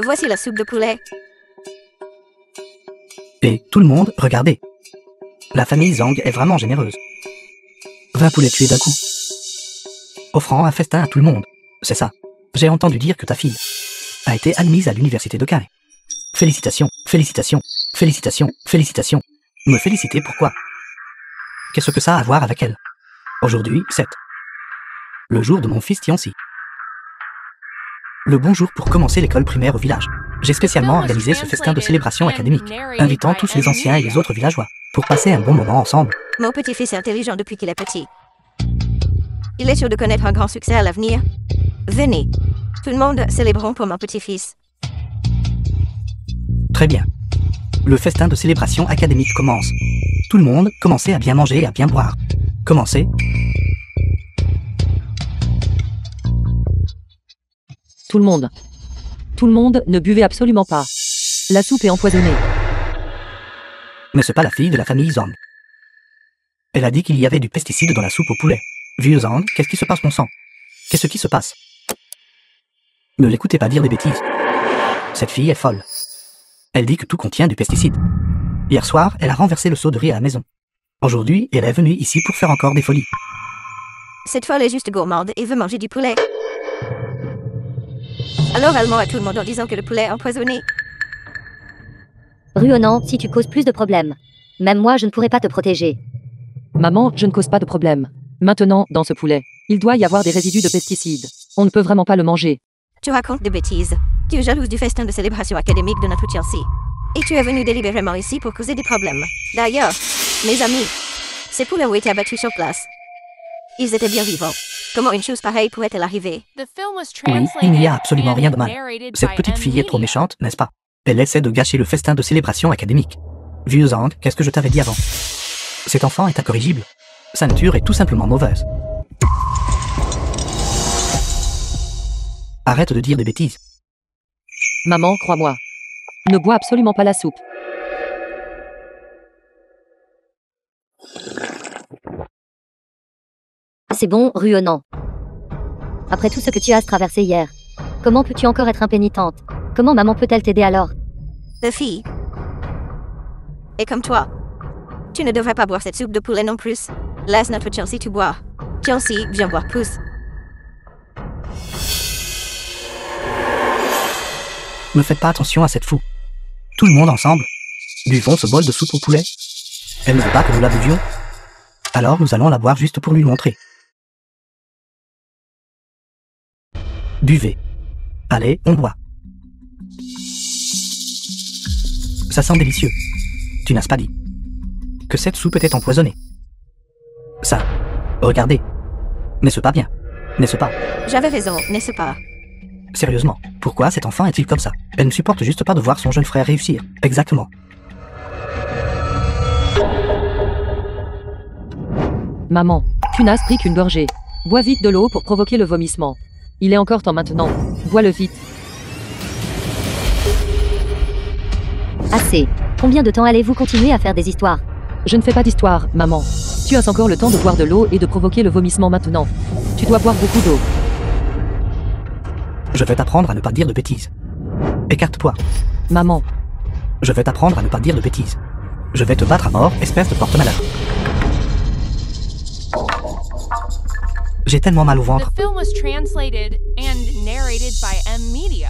Voici la soupe de poulet. Et tout le monde, regardez. La famille Zhang est vraiment généreuse. 20 poulets tués d'un coup. Offrant un festin à tout le monde. C'est ça. J'ai entendu dire que ta fille a été admise à l'université de Kai. Félicitations, félicitations, félicitations, félicitations. Me féliciter pourquoi? Qu'est-ce que ça a à voir avec elle? Aujourd'hui, 7. Le jour de mon fils Tianxi. Le bon jour pour commencer l'école primaire au village. J'ai spécialement organisé ce festin de célébration académique, invitant tous les anciens et les autres villageois, pour passer un bon moment ensemble. Mon petit-fils est intelligent depuis qu'il est petit. Il est sûr de connaître un grand succès à l'avenir. Venez. Tout le monde célébrons pour mon petit-fils. Très bien. Le festin de célébration académique commence. Tout le monde, commencez à bien manger et à bien boire. Commencez. Tout le monde, ne buvez absolument pas. La soupe est empoisonnée. Mais c'est pas la fille de la famille Zhang. Elle a dit qu'il y avait du pesticide dans la soupe au poulet. Vieux Zhang, qu'est-ce qui se passe mon sang? Qu'est-ce qui se passe? Ne l'écoutez pas dire des bêtises. Cette fille est folle. Elle dit que tout contient du pesticide. Hier soir, elle a renversé le seau de riz à la maison. Aujourd'hui, elle est venue ici pour faire encore des folies. Cette folle est juste gourmande et veut manger du poulet. Alors elle ment à tout le monde en disant que le poulet est empoisonné. Ruonan, si tu causes plus de problèmes. Même moi, je ne pourrais pas te protéger. Maman, je ne cause pas de problème. Maintenant, dans ce poulet, il doit y avoir des résidus de pesticides. On ne peut vraiment pas le manger. Tu racontes des bêtises. Tu es jalouse du festin de célébration académique de notre Chelsea. Et tu es venu délibérément ici pour causer des problèmes. D'ailleurs, mes amis, ces poulets ont été abattus sur place. Ils étaient bien vivants. Comment une chose pareille pourrait-elle arriver? Oui, il n'y a absolument rien de mal. Cette petite fille est trop méchante, n'est-ce pas? Elle essaie de gâcher le festin de célébration académique. Vieux Zhang, qu'est-ce que je t'avais dit avant? Cet enfant est incorrigible. Sa nature est tout simplement mauvaise. Arrête de dire des bêtises. Maman, crois-moi. Ne bois absolument pas la soupe. C'est bon, Ruonan. Après tout ce que tu as traversé hier, comment peux-tu encore être impénitente? Comment maman peut-elle t'aider alors? La fille. Et comme toi. Tu ne devrais pas boire cette soupe de poulet non plus. Laisse notre Chelsea tout boire. Chelsea, viens boire pouce. Ne faites pas attention à cette fou. Tout le monde ensemble. Buvons ce bol de soupe au poulet. Elle ne veut pas que nous la buvions. Alors nous allons la boire juste pour lui montrer. Buvez. Allez, on boit. Ça sent délicieux. Tu n'as pas dit que cette soupe était empoisonnée. Ça, regardez. N'est-ce pas bien? N'est-ce pas? J'avais raison, n'est-ce pas? Sérieusement, pourquoi cet enfant est-il comme ça? Elle ne supporte juste pas de voir son jeune frère réussir. Exactement. Maman, tu n'as pris qu'une gorgée. Bois vite de l'eau pour provoquer le vomissement. Il est encore temps maintenant. Bois-le vite. Assez. Combien de temps allez-vous continuer à faire des histoires? Je ne fais pas d'histoire, maman. Tu as encore le temps de boire de l'eau et de provoquer le vomissement maintenant. Tu dois boire beaucoup d'eau. Je vais t'apprendre à ne pas dire de bêtises. Écarte-toi. Maman. Je vais t'apprendre à ne pas dire de bêtises. Je vais te battre à mort, espèce de porte-malheur. J'ai tellement mal au ventre. The film was translated and narrated by M Media.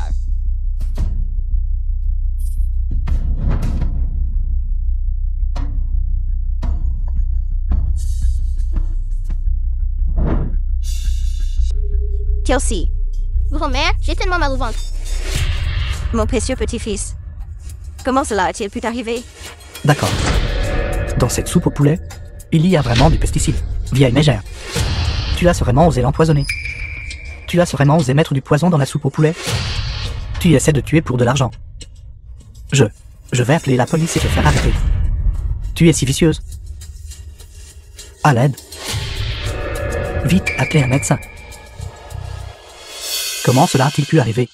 Chelsea. Grand-mère, j'ai tellement mal au ventre. Mon précieux petit-fils. Comment cela a-t-il pu t'arriver? D'accord. Dans cette soupe au poulet, il y a vraiment du pesticide. Vieille mégère. Tu as vraiment osé l'empoisonner. Tu as vraiment osé mettre du poison dans la soupe au poulet. Tu essaies de tuer pour de l'argent. Je vais appeler la police et te faire arrêter. Tu es si vicieuse. À l'aide. Vite, appelez un médecin. Comment cela a-t-il pu arriver?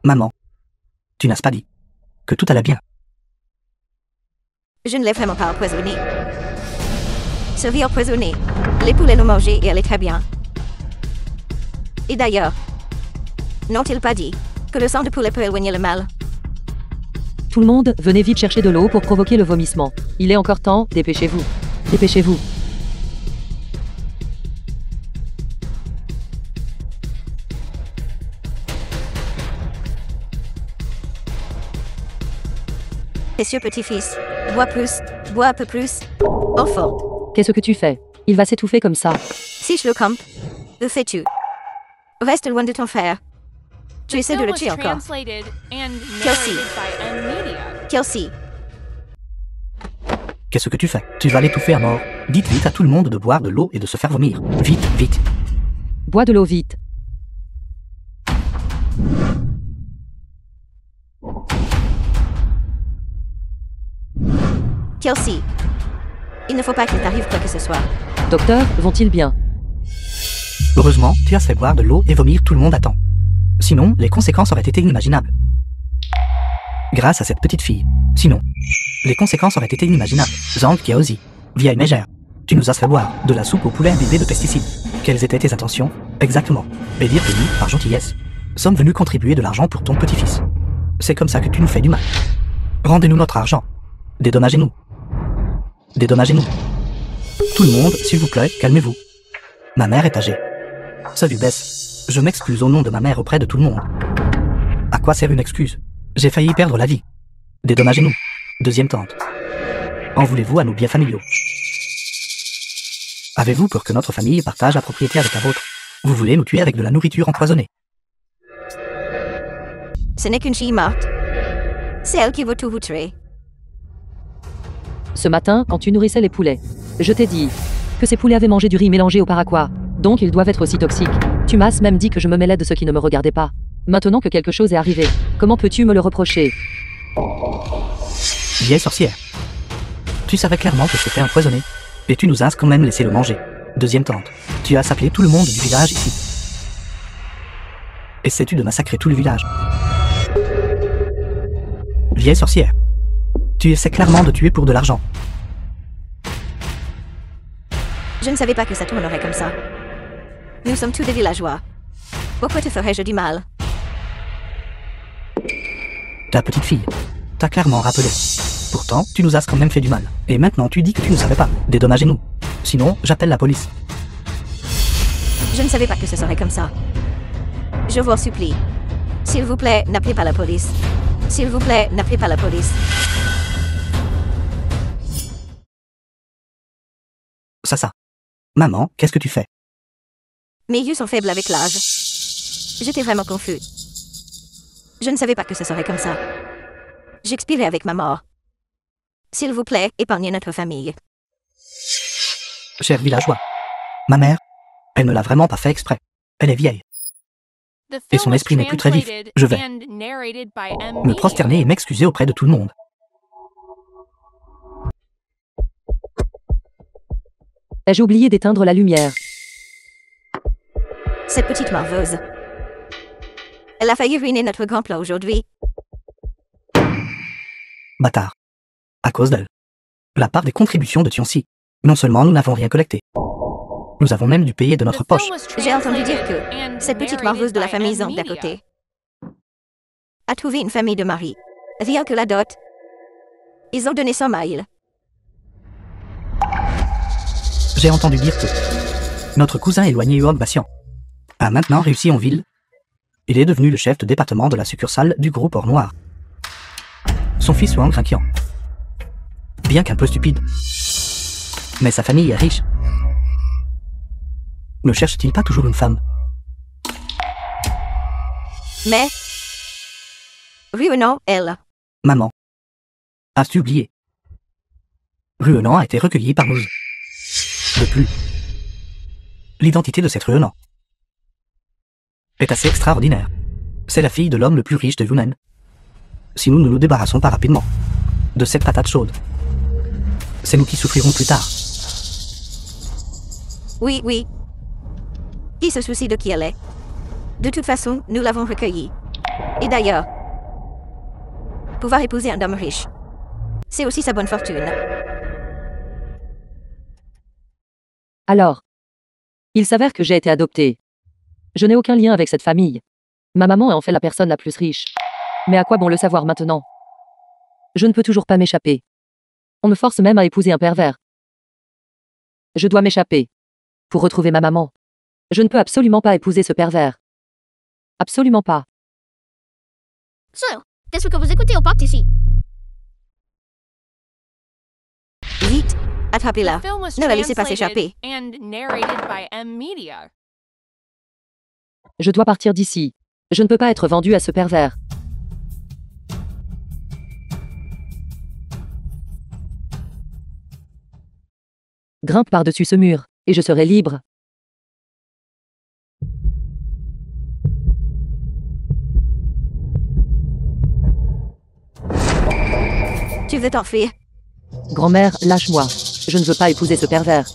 Maman, tu n'as pas dit que tout allait bien. Je ne l'ai vraiment pas empoisonné. Ce riz empoisonné, les poulets l'ont mangé et elle est très bien. Et d'ailleurs, n'ont-ils pas dit que le sang de poulet peut éloigner le mal. Tout le monde, venez vite chercher de l'eau pour provoquer le vomissement. Il est encore temps, dépêchez-vous. Dépêchez-vous. Messieurs petit-fils, bois plus, bois un peu plus. Enfant, Qu'est-ce que tu fais? Il va s'étouffer comme ça. si je le campe, que fais-tu? Reste loin de ton frère. Tu essaies de Film le was tuer encore. translated and Kelsey. narrated by M Media. Kelsey, Qu'est-ce que tu fais? Tu vas l'étouffer à mort. Dites vite à tout le monde de boire de l'eau et de se faire vomir. Vite, vite. Bois de l'eau vite. Kelsey. Il ne faut pas qu'il t'arrive quoi que ce soit. Docteur, vont-ils bien? Heureusement, tu as fait boire de l'eau et vomir tout le monde à temps. Sinon, les conséquences auraient été inimaginables. Grâce à cette petite fille. Sinon, les conséquences auraient été inimaginables. Zhang Kiaozi, vieille mégère, tu nous as fait boire de la soupe au poulet imbibée de pesticides. Quelles étaient tes intentions? Exactement. Et dire que nous, par gentillesse, sommes venus contribuer de l'argent pour ton petit-fils. C'est comme ça que tu nous fais du mal. Rendez-nous notre argent. Dédommagez-nous. Dédommagez-nous. Tout le monde, s'il vous plaît, calmez-vous. Ma mère est âgée. Salut Bess. Je m'excuse au nom de ma mère auprès de tout le monde. À quoi sert une excuse? J'ai failli perdre la vie. Dédommagez-nous. Deuxième tante. En voulez-vous à nos biens familiaux? Avez-vous peur que notre famille partage la propriété avec la vôtre? Vous voulez nous tuer avec de la nourriture empoisonnée? Ce n'est qu'une fille morte. C'est elle qui veut tout vous tuer. Ce matin, quand tu nourrissais les poulets, je t'ai dit que ces poulets avaient mangé du riz mélangé au paraquat. Donc ils doivent être aussi toxiques. Tu m'as même dit que je me mêlais de ce qui ne me regardait pas. Maintenant que quelque chose est arrivé, comment peux-tu me le reprocher? Vieille sorcière. Tu savais clairement que c'était empoisonné. Et tu nous as quand même laissé le manger. Deuxième tante. Tu as saplé tout le monde du village ici. Essaies-tu de massacrer tout le village? Vieille sorcière. Tu essaies clairement de tuer pour de l'argent. Je ne savais pas que ça tournerait comme ça. Nous sommes tous des villageois. Pourquoi te ferais-je du mal? Ta petite fille. T'as clairement rappelé. Pourtant, tu nous as quand même fait du mal. Et maintenant tu dis que tu ne savais pas. Dédommagez-nous. Sinon, j'appelle la police. Je ne savais pas que ce serait comme ça. Je vous en supplie. S'il vous plaît, n'appelez pas la police. S'il vous plaît, n'appelez pas la police. Ça. Maman, qu'est-ce que tu fais? Mes yeux sont faibles avec l'âge. J'étais vraiment confus. Je ne savais pas que ce serait comme ça. J'expirais avec ma mort. S'il vous plaît, épargnez notre famille. Cher villageois. Ma mère, elle ne l'a vraiment pas fait exprès. Elle est vieille. The Et film son was esprit n'est plus très vif. translated Je vais and narrated by M me Media. prosterner et m'excuser auprès de tout le monde. Ai-je oublié d'éteindre la lumière? Cette petite morveuse. Elle a failli ruiner notre grand plat aujourd'hui. Bâtard. À cause d'elle. La part des contributions de Tioncy. Non seulement nous n'avons rien collecté. Nous avons même dû payer de notre The poche. film was J'ai entendu dire translated que and cette petite narrated morveuse de la by famille M Zhang d'à Media. côté a trouvé une famille de maris. Rien que la dot. Ils ont donné 100 miles. J'ai entendu dire que notre cousin éloigné Huang Bassian a maintenant réussi en ville. Il est devenu le chef de département de la succursale du groupe Or Noir. Son fils Huang Rinqian. Bien qu'un peu stupide. Mais sa famille est riche. Ne cherche-t-il pas toujours une femme? Mais... Ruenant, elle. Maman. As-tu oublié? Ruenant a été recueilli par nous. De plus, l'identité de cette Ruenant est assez extraordinaire. C'est la fille de l'homme le plus riche de Yunnan. Si nous ne nous débarrassons pas rapidement de cette patate chaude, c'est nous qui souffrirons plus tard. Oui. Qui se soucie de qui elle est? De toute façon, nous l'avons recueillie. Et d'ailleurs, pouvoir épouser un homme riche, c'est aussi sa bonne fortune. Alors, il s'avère que j'ai été adoptée. Je n'ai aucun lien avec cette famille. Ma maman est en fait la personne la plus riche. Mais à quoi bon le savoir maintenant? Je ne peux toujours pas m'échapper. On me force même à épouser un pervers. Je dois m'échapper. Pour retrouver ma maman. Je ne peux absolument pas épouser ce pervers. Absolument pas. So, qu'est-ce que vous écoutez au parc ici? Vite, attrapez-la. The film was Ne la laissez pas translated s'échapper. and narrated by M Media. Je dois partir d'ici. Je ne peux pas être vendu à ce pervers. Grimpe par-dessus ce mur, et je serai libre. Tu veux t'enfuir? Grand-mère, lâche-moi. Je ne veux pas épouser ce pervers.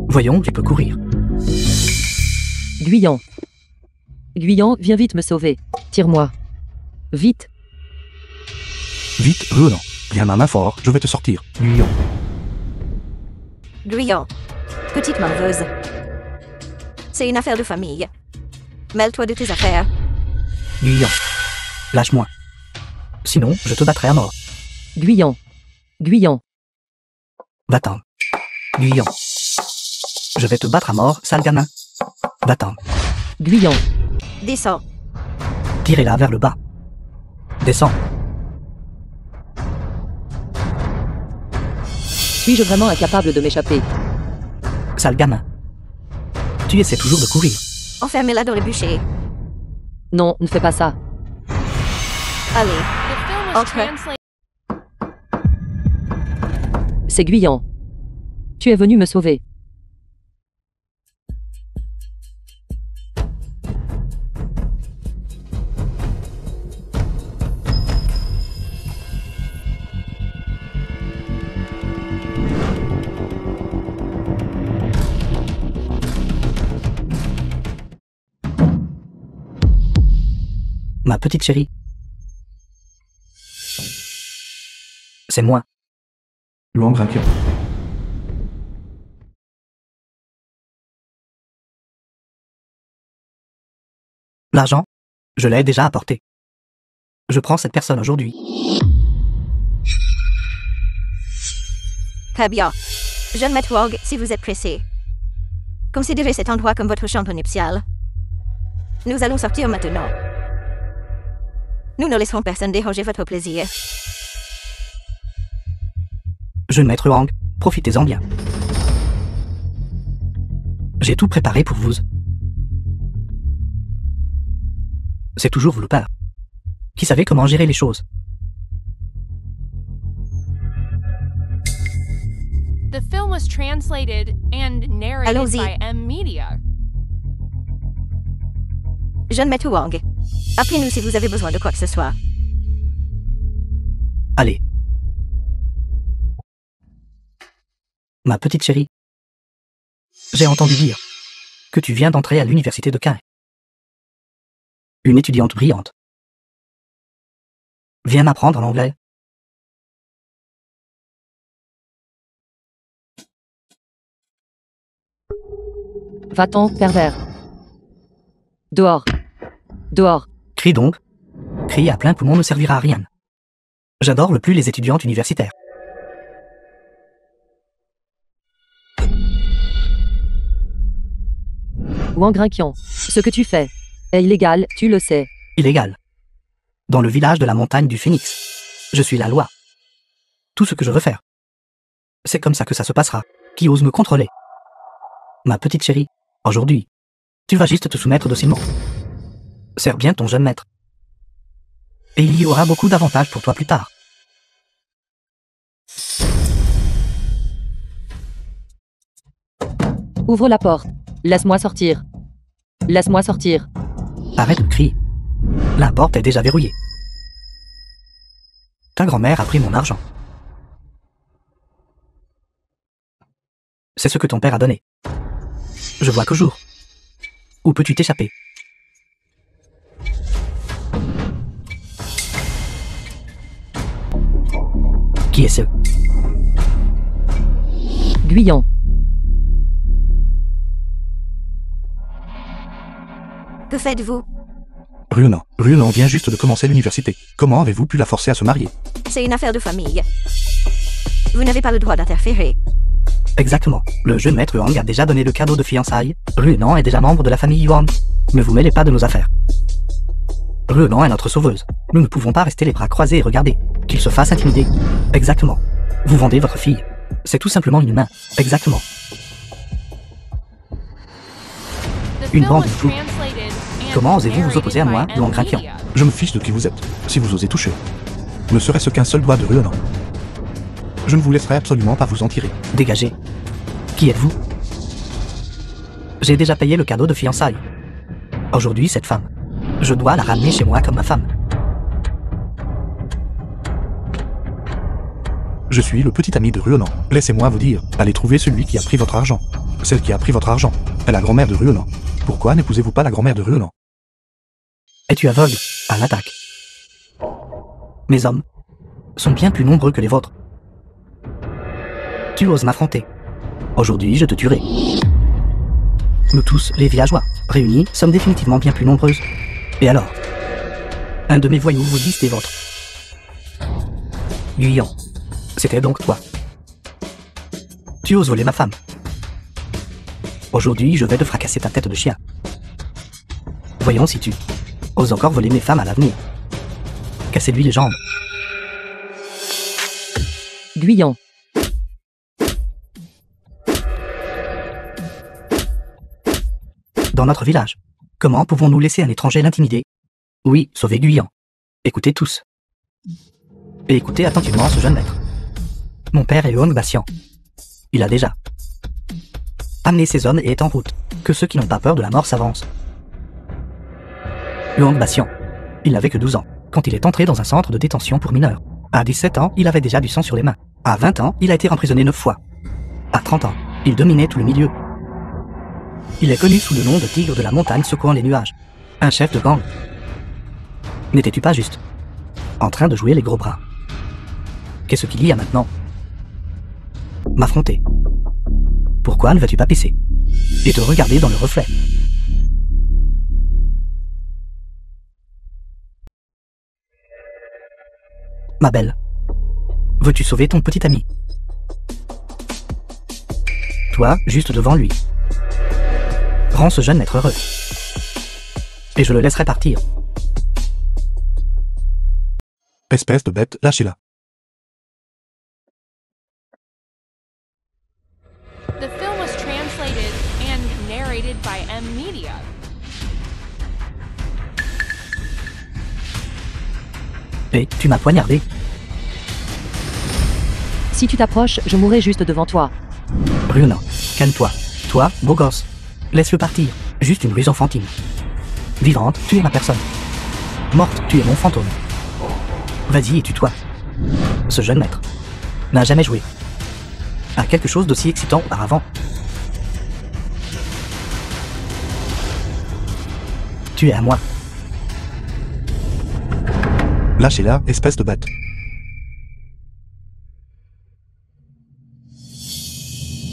Voyons, tu peux courir. Guyan. Guyan, viens vite me sauver. Tire-moi. Vite. Vite, Roland. Viens ma main fort, je vais te sortir. Guyon. Guyan. Petite malheureuse. C'est une affaire de famille. Mêle-toi de tes affaires. Guyan. Lâche-moi. Sinon, je te battrai à mort. Guyan. Guyan. Va-t'en. Guyan. Je vais te battre à mort, sale gamin. Va-t'en. Guyan. Descends. Tirez-la vers le bas. Descends. Suis-je vraiment incapable de m'échapper? Sale gamin. Tu essaies toujours de courir. Enfermez-la dans le bûcher. Non, ne fais pas ça. Allez. The film was Okay. translated. C'est Guyan. Tu es venu me sauver. Ma petite chérie. C'est moi. Luang Rakion. L'argent, je l'ai déjà apporté. Je prends cette personne aujourd'hui. Très bien. Jeune maître Wog, si vous êtes pressé. Considérez cet endroit comme votre chambre nuptiale. Nous allons sortir maintenant. Nous ne laisserons personne déranger votre plaisir. Jeune maître Wang, profitez-en bien. J'ai tout préparé pour vous. C'est toujours vous le père, qui savez comment gérer les choses. The film was translated and narrated Allons-y. by M Media. Jeune maître Wang, appelez-nous si vous avez besoin de quoi que ce soit. Allez. Ma petite chérie, j'ai entendu dire que tu viens d'entrer à l'université de Caen. Une étudiante brillante. Viens m'apprendre l'anglais. Va-t'en, pervers. Dehors. Dehors. Crie donc. Crier à plein poumon ne servira à rien. J'adore le plus les étudiantes universitaires. Wang Rinkian. Ce que tu fais est illégal, tu le sais. Illégal. Dans le village de la montagne du Phénix. Je suis la loi. Tout ce que je veux faire. C'est comme ça que ça se passera. Qui ose me contrôler? Ma petite chérie, aujourd'hui, tu vas juste te soumettre docilement. Sers bien ton jeune maître. Et il y aura beaucoup d'avantages pour toi plus tard. Ouvre la porte. Laisse-moi sortir. Laisse-moi sortir. Arrête de crier. La porte est déjà verrouillée. Ta grand-mère a pris mon argent. C'est ce que ton père a donné. Je vois qu'au jour. Où peux-tu t'échapper? Qui est ce? Guyan. Que faites-vous? Ruonan vient juste de commencer l'université. Comment avez-vous pu la forcer à se marier? C'est une affaire de famille. Vous n'avez pas le droit d'interférer. Exactement. Le jeune maître Huang a déjà donné le cadeau de fiançailles. Ruonan est déjà membre de la famille Yuan. Ne vous mêlez pas de nos affaires. Ruonan est notre sauveuse. Nous ne pouvons pas rester les bras croisés et regarder. Qu'il se fasse intimider. Exactement. Vous vendez votre fille. C'est tout simplement inhumain. Exactement. The Une film bande was de fous. translated and Comment osez-vous vous narrated opposer à by moi, M Luang Krakian? Media. Je me fiche de qui vous êtes, si vous osez toucher. Ne serait-ce qu'un seul doigt de Ruonan. Je ne vous laisserai absolument pas vous en tirer. Dégagez. Qui êtes-vous? J'ai déjà payé le cadeau de fiançailles. Aujourd'hui, cette femme. Je dois la ramener chez moi comme ma femme. Je suis le petit ami de Ruonan. Laissez-moi vous dire, allez trouver celui qui a pris votre argent. Celle qui a pris votre argent est la grand-mère de Ruonan. Pourquoi n'épousez-vous pas la grand-mère de Ruonan? Es-tu aveugle? À l'attaque. Mes hommes sont bien plus nombreux que les vôtres. Tu oses m'affronter. Aujourd'hui, je te tuerai. Nous tous, les villageois, réunis, sommes définitivement bien plus nombreuses. Et alors? Un de mes voyous vous dit c'était votre. Guyan, c'était donc toi. Tu oses voler ma femme. Aujourd'hui, je vais te fracasser ta tête de chien. Voyons si tu oses encore voler mes femmes à l'avenir. Cassez-lui les jambes. Guyan. Dans notre village. Comment pouvons-nous laisser un étranger l'intimider? Oui, sauvez Guyan. Écoutez tous. Et écoutez attentivement ce jeune maître. Mon père est Huang Baxian. Il a déjà amené ses hommes et est en route. Que ceux qui n'ont pas peur de la mort s'avancent. Huang Baxian. Il n'avait que 12 ans quand il est entré dans un centre de détention pour mineurs. À 17 ans, il avait déjà du sang sur les mains. À 20 ans, il a été emprisonné 9 fois. À 30 ans, il dominait tout le milieu. Il est connu sous le nom de tigre de la montagne secouant les nuages. Un chef de gang. N'étais-tu pas juste en train de jouer les gros bras? Qu'est-ce qu'il y a maintenant? M'affronter. Pourquoi ne vas-tu pas pisser et te regarder dans le reflet? Ma belle, veux-tu sauver ton petit ami? Toi, juste devant lui. Rends ce jeune maître heureux. Et je le laisserai partir. Espèce de bête, lâchez-la. The film was translated and narrated by M Media. Et tu m'as poignardé. Si tu t'approches, je mourrai juste devant toi. Ruonan, calme-toi. Toi, beau gosse. Laisse-le partir. Juste une ruse enfantine. Vivante, tu es ma personne. Morte, tu es mon fantôme. Vas-y et tue-toi. Ce jeune maître n'a jamais joué à quelque chose d'aussi excitant auparavant. Tu es à moi. Lâchez-la, espèce de bête.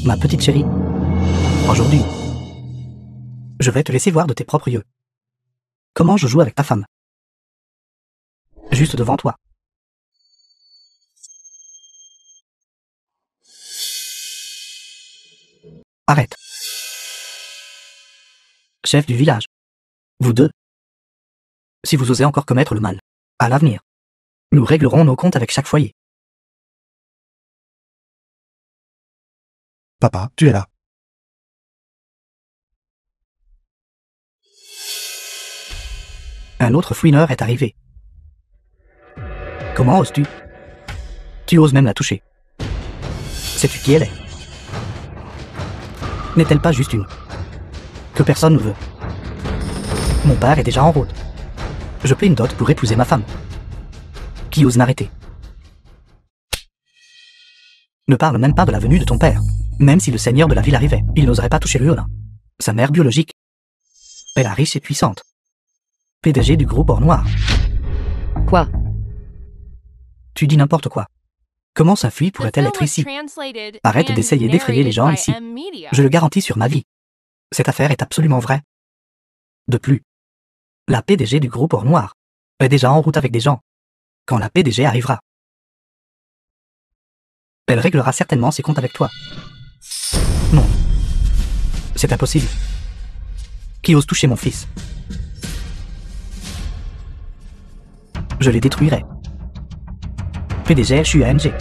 Ma petite chérie. Aujourd'hui, je vais te laisser voir de tes propres yeux comment je joue avec ta femme. Juste devant toi. Arrête. Chef du village. Vous deux. Si vous osez encore commettre le mal, à l'avenir, nous réglerons nos comptes avec chaque foyer. Papa, tu es là. Un autre fouineur est arrivé. Comment oses-tu? Tu oses même la toucher. Sais-tu qui elle est? N'est-elle pas juste une que personne ne veut? Mon père est déjà en route. Je paie une dot pour épouser ma femme. Qui ose m'arrêter? Ne parle même pas de la venue de ton père. Même si le seigneur de la ville arrivait, il n'oserait pas toucher Ruonan. Sa mère biologique est la riche et puissante PDG du groupe Or Noir. Quoi? Tu dis n'importe quoi. Comment sa fille pourrait-elle être ici? Arrête d'essayer d'effrayer les gens ici. Je le garantis sur ma vie. Cette affaire est absolument vraie. De plus, La PDG du groupe Or Noir est déjà en route avec des gens. Quand la PDG arrivera, elle réglera certainement ses comptes avec toi. Non. C'est impossible. Qui ose toucher mon fils? Je les détruirai. PDG HUANG.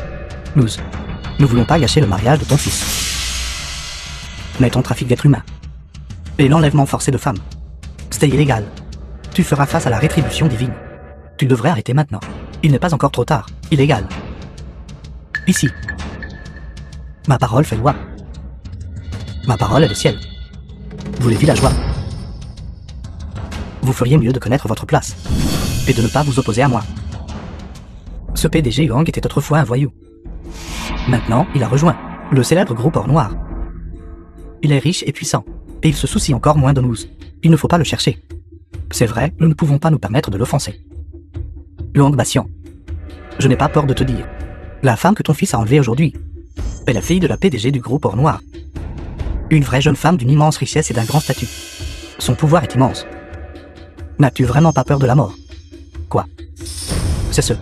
Nous ne voulons pas gâcher le mariage de ton fils. Mais ton trafic d'êtres humains et l'enlèvement forcé de femmes, c'est illégal. Tu feras face à la rétribution divine. Tu devrais arrêter maintenant. Il n'est pas encore trop tard. Illégal. Ici. Ma parole fait loi. Ma parole est le ciel. Vous les villageois, vous feriez mieux de connaître votre place et de ne pas vous opposer à moi. Ce PDG Huang était autrefois un voyou. Maintenant, il a rejoint le célèbre groupe Or Noir. Il est riche et puissant, et il se soucie encore moins de nous. Il ne faut pas le chercher. C'est vrai, nous ne pouvons pas nous permettre de l'offenser. Huang Baxian, je n'ai pas peur de te dire, la femme que ton fils a enlevée aujourd'hui est la fille de la PDG du groupe Or Noir. Une vraie jeune femme d'une immense richesse et d'un grand statut. Son pouvoir est immense. N'as-tu vraiment pas peur de la mort? Quoi? C'est ce.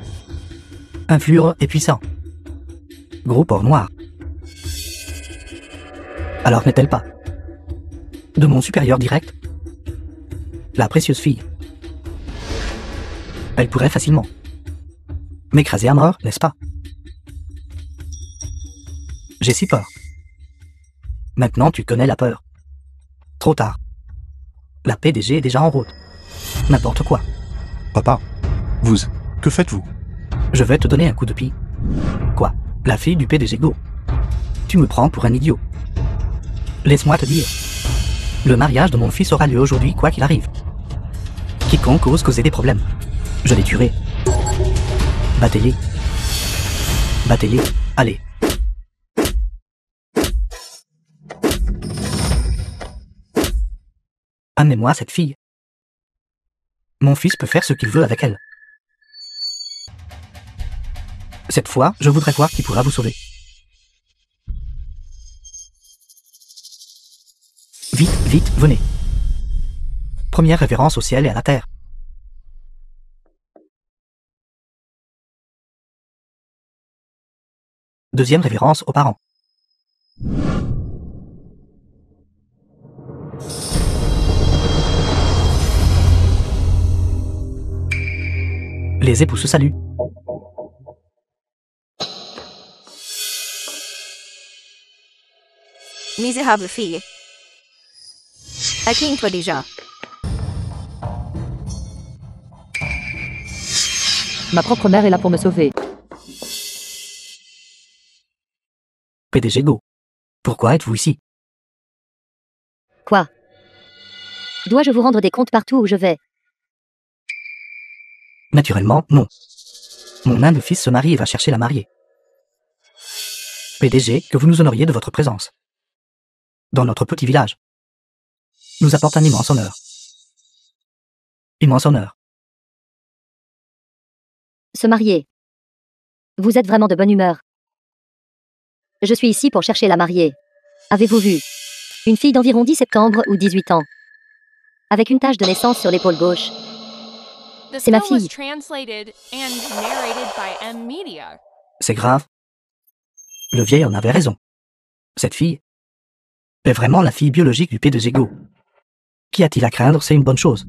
Influent et puissant. Groupe Or Noir. Alors n'est-elle pas de mon supérieur direct? La précieuse fille. Elle pourrait facilement m'écraser à mort, n'est-ce pas? J'ai si peur. Maintenant tu connais la peur. Trop tard. La PDG est déjà en route. N'importe quoi. Papa, que faites-vous? Je vais te donner un coup de pied. Quoi? La fille du PDG Go. Tu me prends pour un idiot. Laisse-moi te dire. Le mariage de mon fils aura lieu aujourd'hui quoi qu'il arrive. Quiconque ose causer des problèmes, je les tuerai. Battez-les. Battez-les. Allez. Amenez-moi cette fille. Mon fils peut faire ce qu'il veut avec elle. Cette fois, je voudrais voir qui pourra vous sauver. Vite, vite, venez. Première révérence au ciel et à la terre. Deuxième révérence aux parents. Les époux se saluent. Misérable fille. Incline-toi déjà. Ma propre mère est là pour me sauver. PDG Go. Pourquoi êtes-vous ici? Quoi? Dois-je vous rendre des comptes partout où je vais? Naturellement, non. Mon humble fils se marie et va chercher la mariée. PDG, que vous nous honoriez de votre présence. Dans notre petit village. Nous apporte un immense honneur. Immense honneur. Se marier. Vous êtes vraiment de bonne humeur. Je suis ici pour chercher la mariée. Avez-vous vu? Une fille d'environ 10 septembre ou 18 ans. Avec une tache de naissance sur l'épaule gauche. The C'est ma spill was fille. translated and narrated by M Media. C'est grave. Le vieil en avait raison. Cette fille est vraiment la fille biologique du PDG Go. Qu'y a-t-il à craindre? C'est une bonne chose.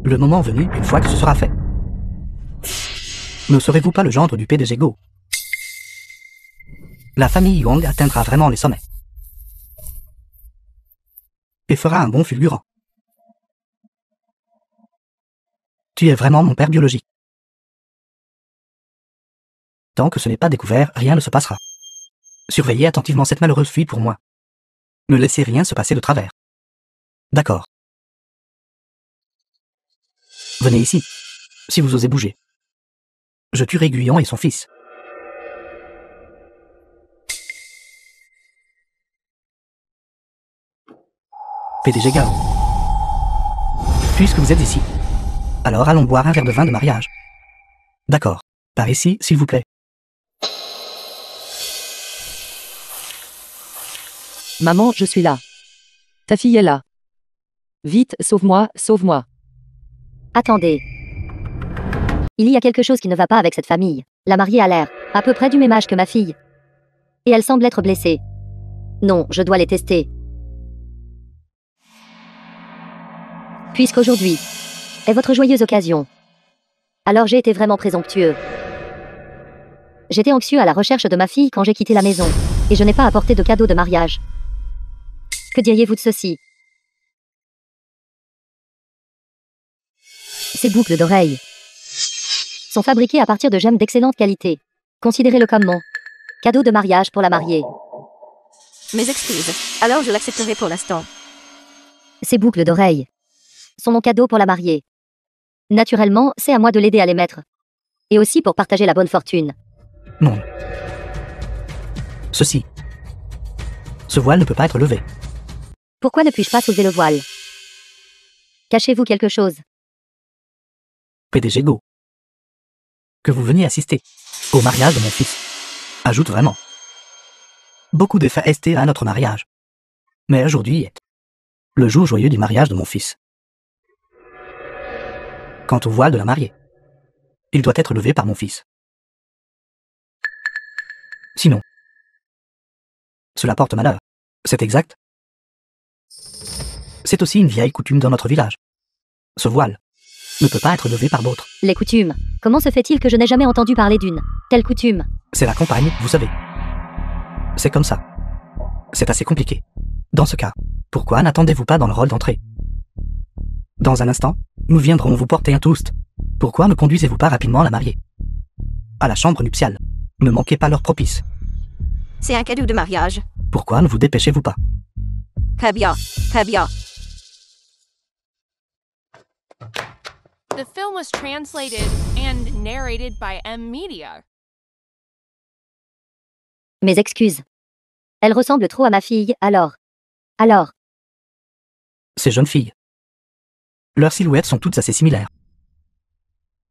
Le moment venu, une fois que ce sera fait. Ne serez-vous pas le gendre du PDG Go? La famille Huang atteindra vraiment les sommets. Et fera un bond fulgurant. Tu es vraiment mon père biologique. Tant que ce n'est pas découvert, rien ne se passera. Surveillez attentivement cette malheureuse fille pour moi. Ne laissez rien se passer de travers. D'accord. Venez ici, si vous osez bouger. Je tuerai Guyon et son fils. PDG Gao. Puisque vous êtes ici, alors allons boire un verre de vin de mariage. D'accord. Par ici, s'il vous plaît. Maman, je suis là. Ta fille est là. Vite, sauve-moi, sauve-moi. Attendez. Il y a quelque chose qui ne va pas avec cette famille. La mariée a l'air à peu près du même âge que ma fille. Et elle semble être blessée. Non, je dois les tester. Puisqu'aujourd'hui est votre joyeuse occasion, alors j'ai été vraiment présomptueux. J'étais anxieux à la recherche de ma fille quand j'ai quitté la maison, et je n'ai pas apporté de cadeau de mariage. Que diriez-vous de ceci? Ces boucles d'oreilles sont fabriquées à partir de gemmes d'excellente qualité. Considérez-le comme mon cadeau de mariage pour la mariée. Mes excuses. Alors je l'accepterai pour l'instant. Ces boucles d'oreilles sont mon cadeau pour la mariée. Naturellement, c'est à moi de l'aider à les mettre. Et aussi pour partager la bonne fortune. Non. Ceci. Ce voile ne peut pas être levé. Pourquoi ne puis-je pas soulever le voile? Cachez-vous quelque chose? PDG Go. Que vous veniez assister au mariage de mon fils. Ajoute vraiment beaucoup d'effets ST à notre mariage. Mais aujourd'hui est le jour joyeux du mariage de mon fils. Quant au voile de la mariée, il doit être levé par mon fils. Sinon, cela porte malheur. C'est exact. C'est aussi une vieille coutume dans notre village. Ce voile ne peut pas être levé par d'autres. Les coutumes. Comment se fait-il que je n'ai jamais entendu parler d'une telle coutume? C'est la campagne, vous savez. C'est comme ça. C'est assez compliqué. Dans ce cas, pourquoi n'attendez-vous pas dans le rôle d'entrée? Dans un instant, nous viendrons vous porter un toast. Pourquoi ne conduisez-vous pas rapidement la mariée à la chambre nuptiale? Ne manquez pas l'heure propice. C'est un cadeau de mariage. Pourquoi ne vous dépêchez-vous pas? Très bien, très bien. The film was translated and narrated by M Media. Mes excuses. Elle ressemble trop à ma fille, alors. Ces jeunes filles. Leurs silhouettes sont toutes assez similaires.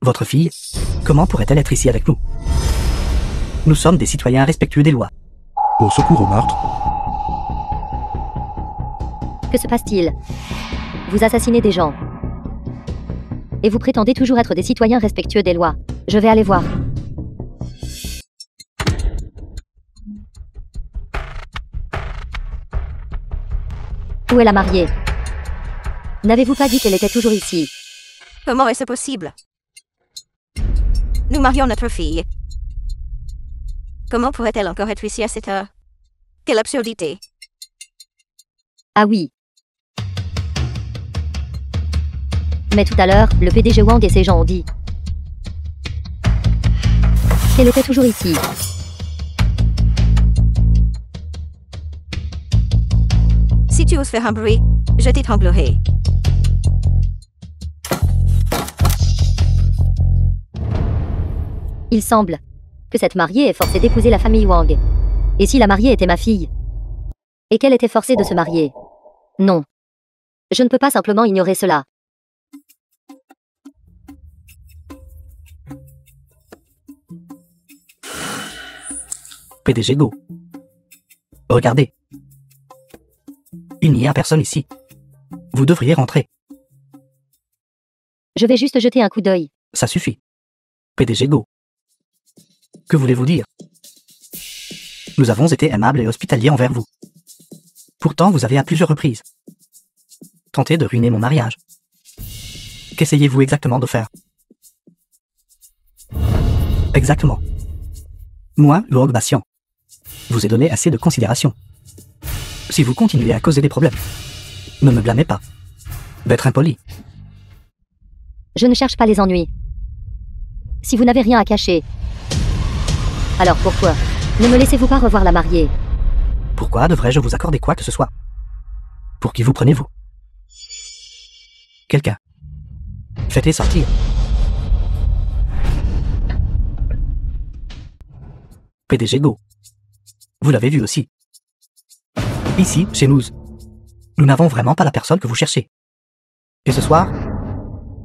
Votre fille, comment pourrait-elle être ici avec nous? Nous sommes des citoyens respectueux des lois. Au secours au meurtre. Que se passe-t-il? Vous assassinez des gens. Et vous prétendez toujours être des citoyens respectueux des lois. Je vais aller voir. Où est la mariée? N'avez-vous pas dit qu'elle était toujours ici? Comment est-ce possible? Nous marions notre fille. Comment pourrait-elle encore être ici à cette heure? Quelle absurdité! Ah oui. Mais tout à l'heure, le PDG Wang et ses gens ont dit qu'elle était toujours ici. Si tu oses faire un bruit, je t'étranglerai. Il semble que cette mariée est forcée d'épouser la famille Wang. Et si la mariée était ma fille? Et qu'elle était forcée de se marier? Non. Je ne peux pas simplement ignorer cela. PDG Go. Regardez. Il n'y a personne ici. Vous devriez rentrer. Je vais juste jeter un coup d'œil. Ça suffit. PDG Go. Que voulez-vous dire? Nous avons été aimables et hospitaliers envers vous. Pourtant, vous avez à plusieurs reprises tenté de ruiner mon mariage. Qu'essayez-vous exactement de faire? Exactement. Moi, Luog Bassian, vous ai donné assez de considération. Si vous continuez à causer des problèmes, ne me blâmez pas d'être impoli. Je ne cherche pas les ennuis. Si vous n'avez rien à cacher, alors pourquoi ne me laissez-vous pas revoir la mariée? Pourquoi devrais-je vous accorder quoi que ce soit? Pour qui vous prenez-vous? Quelqu'un. Faites-les sortir. PDG Go. Vous l'avez vu aussi. Ici, chez nous n'avons vraiment pas la personne que vous cherchez. Et ce soir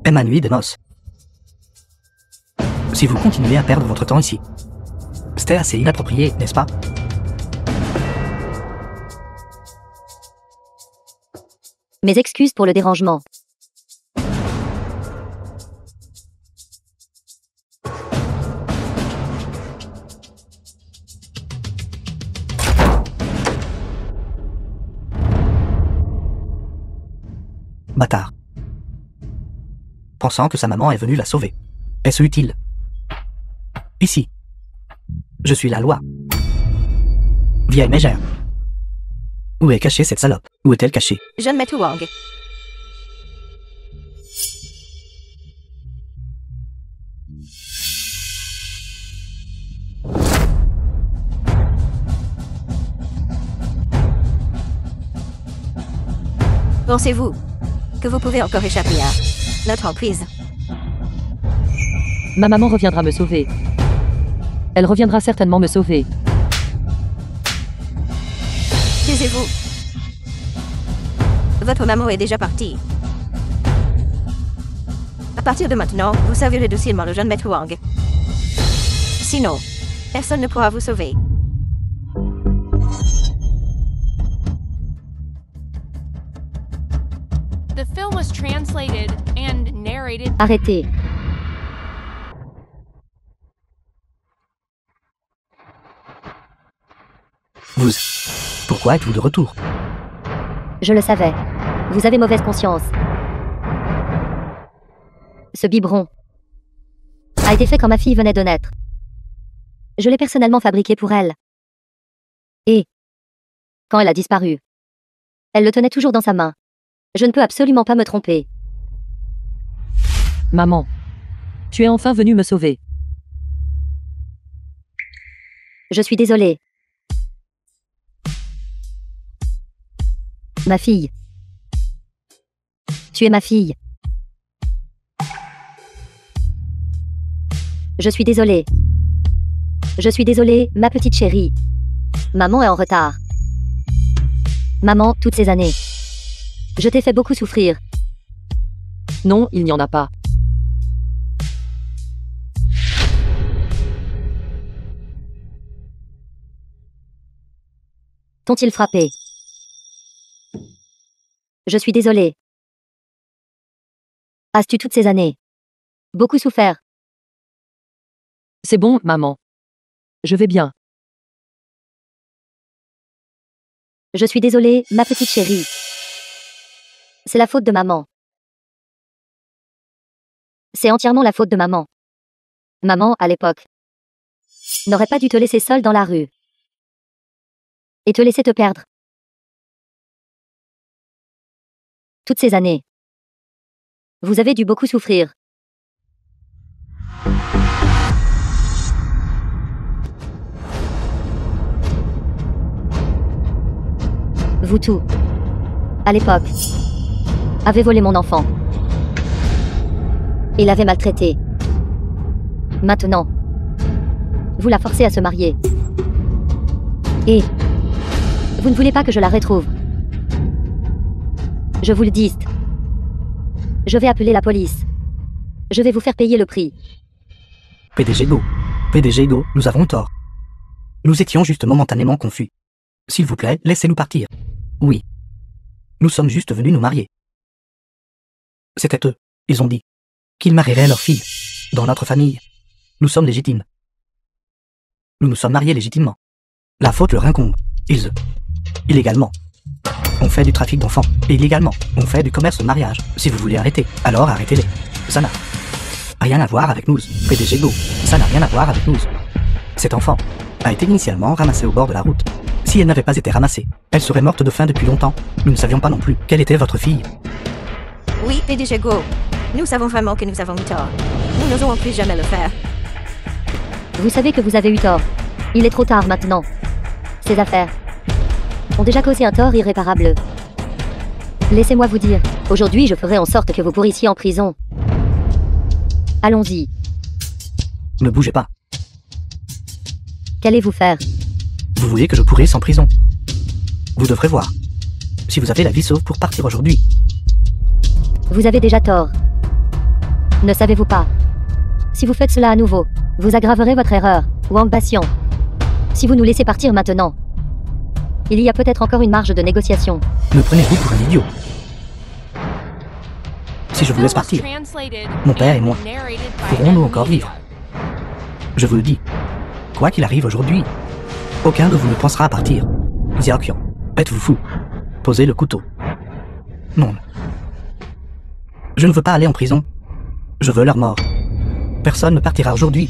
est ma nuit de noces. Si vous continuez à perdre votre temps ici, c'était assez inapproprié, n'est-ce pas? Mes excuses pour le dérangement. bâtard. Pensant que sa maman est venue la sauver. Est-ce utile? Ici. Je suis la loi. Vieille mégère. Où est cachée cette salope? Où est-elle cachée? Jeune Maître Wang. Pensez-vous que vous pouvez encore échapper à notre emprise? Ma maman reviendra me sauver. Elle reviendra certainement me sauver. Taisez-vous. Votre maman est déjà partie. À partir de maintenant, vous servirez docilement le jeune Maître Wang. Sinon, personne ne pourra vous sauver. The film was translated and narrated. Arrêtez. Vous. Pourquoi êtes-vous de retour? Je le savais. Vous avez mauvaise conscience. Ce biberon a été fait quand ma fille venait de naître. Je l'ai personnellement fabriqué pour elle. Et quand elle a disparu, elle le tenait toujours dans sa main. Je ne peux absolument pas me tromper. Maman. Tu es enfin venue me sauver. Je suis désolée. Ma fille. Tu es ma fille. Je suis désolée. Je suis désolée, ma petite chérie. Maman est en retard. Maman, toutes ces années. Je t'ai fait beaucoup souffrir. Non, il n'y en a pas. T'ont-ils frappé? Je suis désolée. As-tu toutes ces années beaucoup souffert? C'est bon, maman. Je vais bien. Je suis désolée, ma petite chérie. C'est la faute de maman. C'est entièrement la faute de maman. Maman, à l'époque, n'aurait pas dû te laisser seule dans la rue. Et te laisser te perdre. Toutes ces années. Vous avez dû beaucoup souffrir. Vous tous, à l'époque, avez volé mon enfant. Et l'avez maltraité. Maintenant, vous la forcez à se marier. Et vous ne voulez pas que je la retrouve. Je vous le dis. Je vais appeler la police. Je vais vous faire payer le prix. PDG Go. PDG Go, nous avons tort. Nous étions juste momentanément confus. S'il vous plaît, laissez-nous partir. Oui. Nous sommes juste venus nous marier. C'était eux. Ils ont dit qu'ils marieraient leur fille. Dans notre famille, nous sommes légitimes. Nous nous sommes mariés légitimement. La faute leur incombe. Ils, illégalement, on fait du trafic d'enfants. Et illégalement, on fait du commerce de mariage. Si vous voulez arrêter, alors arrêtez-les. Ça n'a rien à voir avec nous. PDG Go, ça n'a rien à voir avec nous. Cet enfant a été initialement ramassé au bord de la route. Si elle n'avait pas été ramassée, elle serait morte de faim depuis longtemps. Nous ne savions pas non plus quelle était votre fille. Oui, PDG Go. Nous savons vraiment que nous avons eu tort. Nous n'oserons plus jamais le faire. Vous savez que vous avez eu tort. Il est trop tard maintenant. Ces affaires ont déjà causé un tort irréparable. Laissez-moi vous dire, aujourd'hui je ferai en sorte que vous pourrissiez en prison. Allons-y. Ne bougez pas. Qu'allez-vous faire? Vous voulez que je pourrisse en prison? Vous devrez voir. Si vous avez la vie sauve pour partir aujourd'hui. Vous avez déjà tort. Ne savez-vous pas? Si vous faites cela à nouveau, vous aggraverez votre erreur, Wang Baxian. Si vous nous laissez partir maintenant, il y a peut-être encore une marge de négociation. Me prenez-vous pour un idiot? Si je vous laisse partir, mon père et moi pourrons-nous encore vivre? Je vous le dis, quoi qu'il arrive aujourd'hui, aucun de vous ne pensera à partir. Xiaoqian, êtes-vous fou? Posez le couteau. Non. Je ne veux pas aller en prison. Je veux leur mort. Personne ne partira aujourd'hui.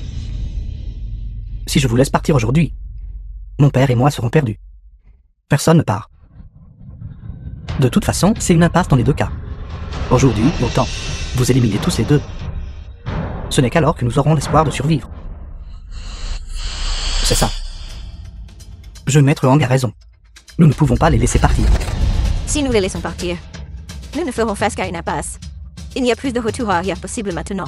Si je vous laisse partir aujourd'hui, mon père et moi serons perdus. Personne ne part. De toute façon, c'est une impasse dans les deux cas. Aujourd'hui, autant vous éliminez tous les deux. Ce n'est qu'alors que nous aurons l'espoir de survivre. C'est ça. Maître Hang a raison. Nous ne pouvons pas les laisser partir. Si nous les laissons partir, nous ne ferons face qu'à une impasse. Il n'y a plus de retour arrière possible maintenant.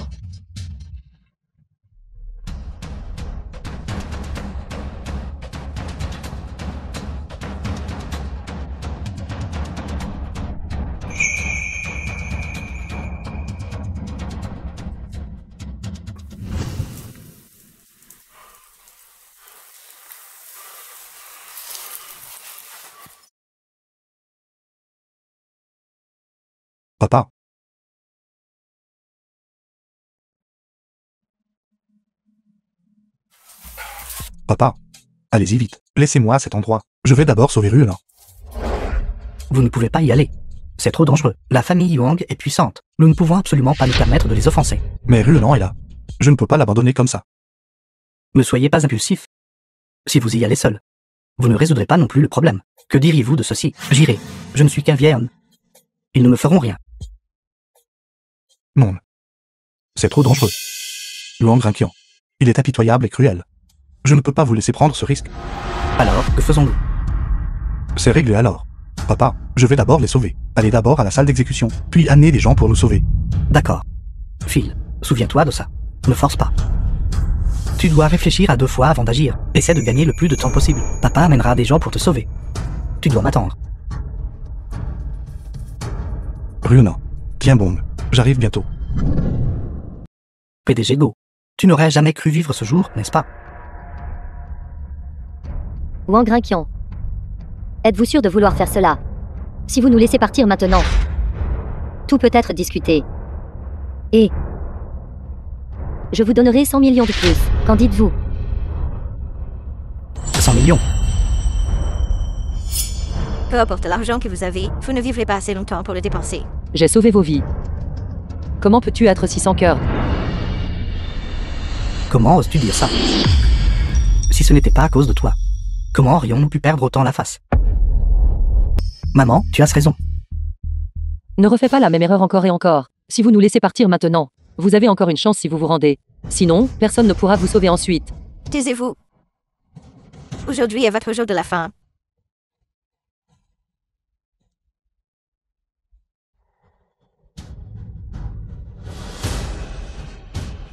Papa. Papa. Allez-y vite. Laissez-moi à cet endroit. Je vais d'abord sauver Ruelan. Vous ne pouvez pas y aller. C'est trop dangereux. La famille Yuang est puissante. Nous ne pouvons absolument pas nous permettre de les offenser. Mais Ruelan est là. Je ne peux pas l'abandonner comme ça. Ne soyez pas impulsif. Si vous y allez seul, vous ne résoudrez pas non plus le problème. Que diriez-vous de ceci? J'irai. Je ne suis qu'un vieil homme. Ils ne me feront rien. Non. C'est trop dangereux. Luang Rinqian. Il est impitoyable et cruel. Je ne peux pas vous laisser prendre ce risque. Alors, que faisons-nous? C'est réglé alors. Papa, je vais d'abord les sauver. Allez d'abord à la salle d'exécution, puis amener des gens pour nous sauver. D'accord. Phil, souviens-toi de ça. Ne force pas. Tu dois réfléchir à 2 fois avant d'agir. Essaie de gagner le plus de temps possible. Papa amènera des gens pour te sauver. Tu dois m'attendre. Ruelan. Tiens bon. J'arrive bientôt. PDG Go. Tu n'aurais jamais cru vivre ce jour, n'est-ce pas? Wang Rinqian. Êtes-vous sûr de vouloir faire cela? Si vous nous laissez partir maintenant, tout peut être discuté. Et je vous donnerai 100 millions de plus. Qu'en dites-vous? 100 millions. Peu importe l'argent que vous avez, vous ne vivrez pas assez longtemps pour le dépenser. J'ai sauvé vos vies. Comment peux-tu être si sans cœur? Comment oses-tu dire ça? Si ce n'était pas à cause de toi, comment aurions-nous pu perdre autant la face? Maman, tu as raison. Ne refais pas la même erreur encore et encore. Si vous nous laissez partir maintenant, vous avez encore une chance si vous vous rendez. Sinon, personne ne pourra vous sauver ensuite. Taisez-vous. Aujourd'hui est votre jour de la fin.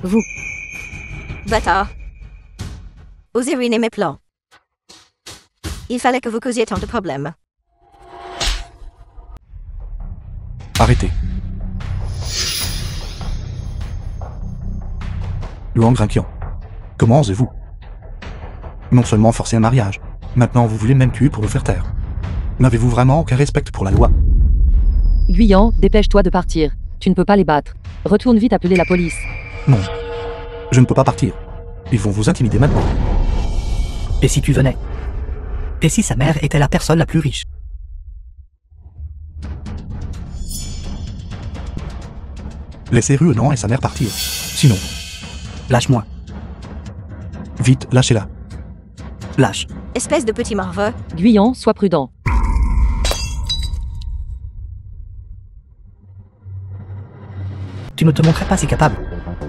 Vous. Bâtard. Osez ruiner mes plans. Il fallait que vous causiez tant de problèmes. Arrêtez. Luang Rinqian. Comment osez-vous? Non seulement forcer un mariage, maintenant vous voulez même tuer pour le faire taire. N'avez-vous vraiment aucun respect pour la loi? Guyan, dépêche-toi de partir. Tu ne peux pas les battre. Retourne vite appeler la police. Non. Je ne peux pas partir. Ils vont vous intimider maintenant. Et si tu venais? Et si sa mère était la personne la plus riche? Laissez Ruelan et sa mère partir. Sinon, Lâche-moi. vite, lâchez-la. Lâche. Espèce de petit morveux. Guyan, sois prudent. Tu ne te montrais pas si capable.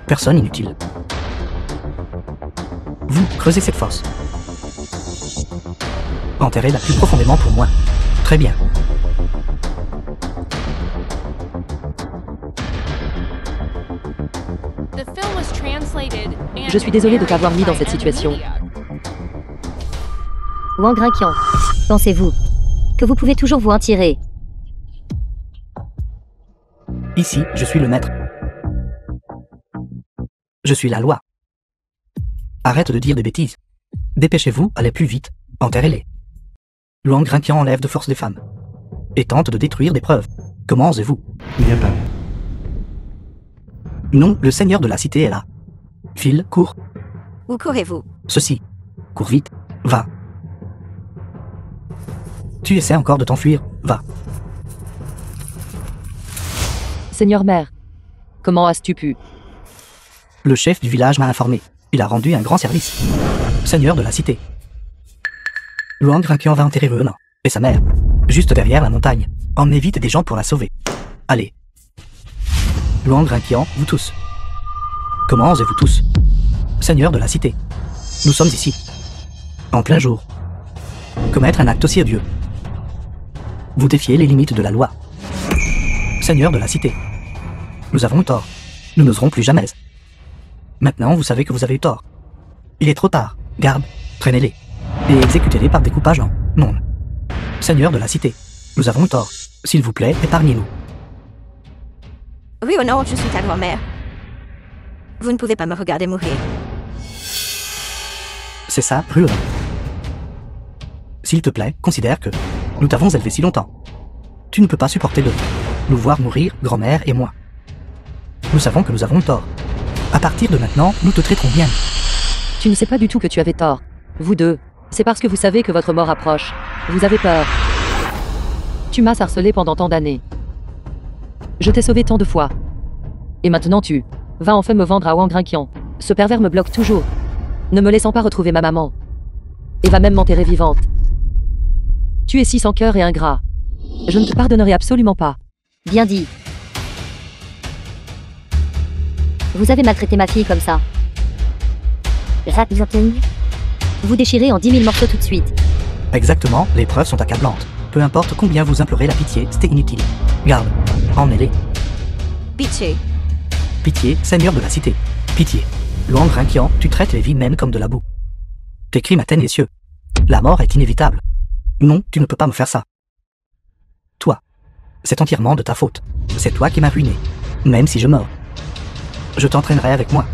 Personne inutile. Vous, creusez cette fosse. Enterrez-la plus profondément pour moi. Très bien. The film was translated and Je suis désolé de t'avoir mis dans narrated cette by situation. Media. Wang Rinqian. Pensez-vous que vous pouvez toujours vous en tirer? Ici, je suis le maître. Je suis la loi. Arrête de dire des bêtises. Dépêchez-vous, allez plus vite. Enterrez-les. Luang Rinqian enlève de force des femmes. Et tente de détruire des preuves. Comment osez-vous? Bien pas. Non, le seigneur de la cité est là. Phil, cours. Où courez-vous? Ceci. Cours vite. Va. Tu essaies encore de t'enfuir. Va. Seigneur maire, Comment as-tu pu? Le chef du village m'a informé. Il a rendu un grand service. Seigneur de la cité. Luang Rinqian va enterrer Renan et sa mère, juste derrière la montagne. Emmenez vite des gens pour la sauver. Allez. Luang Rinqian, vous tous. Comment osez-vous tous? Seigneur de la cité. Nous sommes ici. En plein jour. Commettre un acte aussi odieux. Vous défiez les limites de la loi. Seigneur de la cité. Nous avons eu tort. Nous n'oserons plus jamais. Maintenant, vous savez que vous avez eu tort. Il est trop tard. Garde, traînez-les. Et exécutez-les par découpage en monde. Seigneur de la cité. Nous avons eu tort. S'il vous plaît, épargnez-nous. Oui ou non, je suis ta grand-mère. Vous ne pouvez pas me regarder mourir. C'est ça, Ruon. S'il te plaît, considère que nous t'avons élevé si longtemps. Tu ne peux pas supporter de nous voir mourir, grand-mère et moi. Nous savons que nous avons tort. À partir de maintenant, nous te traiterons bien. Tu ne sais pas du tout que tu avais tort. Vous deux. C'est parce que vous savez que votre mort approche. Vous avez peur. Tu m'as harcelé pendant tant d'années. Je t'ai sauvé tant de fois. Et maintenant tu vas enfin me vendre à Wang Rinqian. Ce pervers me bloque toujours, ne me laissant pas retrouver ma maman. Et va même m'enterrer vivante. Tu es si sans cœur et ingrat. Je ne te pardonnerai absolument pas. Bien dit. Vous avez maltraité ma fille comme ça. Vous déchirez en 10 000 morceaux tout de suite. Exactement, les preuves sont accablantes. Peu importe combien vous implorez la pitié, c'était inutile. Garde, emmenez-les. Pitié. Pitié, seigneur de la cité. Pitié. Luang Rinqian, tu traites les vies même comme de la boue. Tes crimes atteignent les cieux. La mort est inévitable. Non, tu ne peux pas me faire ça. Toi. C'est entièrement de ta faute. C'est toi qui m'as ruiné. Même si je meurs. Je t'entraînerai avec moi.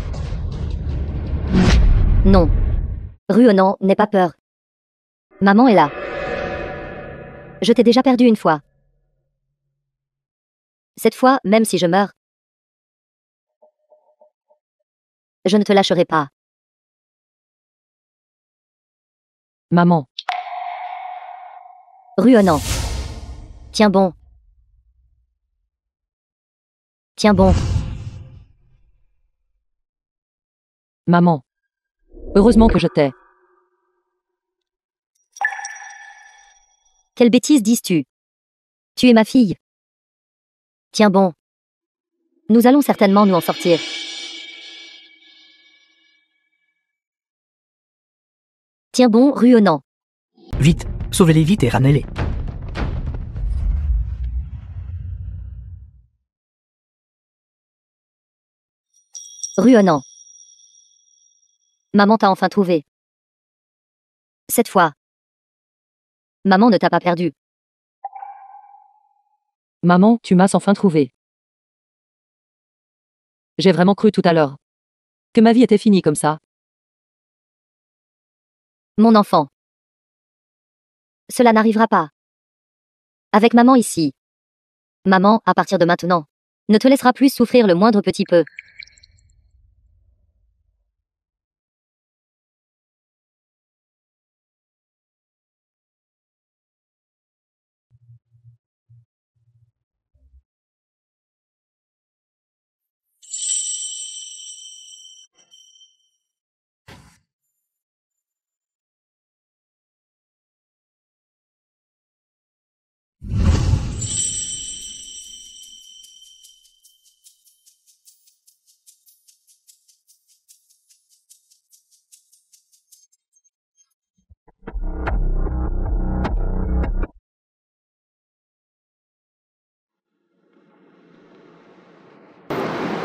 Non. Ruonan, n'aie pas peur. Maman est là. Je t'ai déjà perdu une fois. Cette fois, même si je meurs, je ne te lâcherai pas. Maman. Ruonan. Tiens bon. Tiens bon. Maman. Heureusement que je t'ai. Quelle bêtise dis-tu? Tu es ma fille. Tiens bon. Nous allons certainement nous en sortir. Tiens bon, Ruonan. Vite, sauvez-les vite et ramenez-les. Ruonan. Maman t'a enfin trouvé. Cette fois, maman ne t'a pas perdu. Maman, tu m'as enfin trouvé. J'ai vraiment cru tout à l'heure que ma vie était finie comme ça. Mon enfant. Cela n'arrivera pas. Avec maman ici. Maman, à partir de maintenant, ne te laissera plus souffrir le moindre petit peu.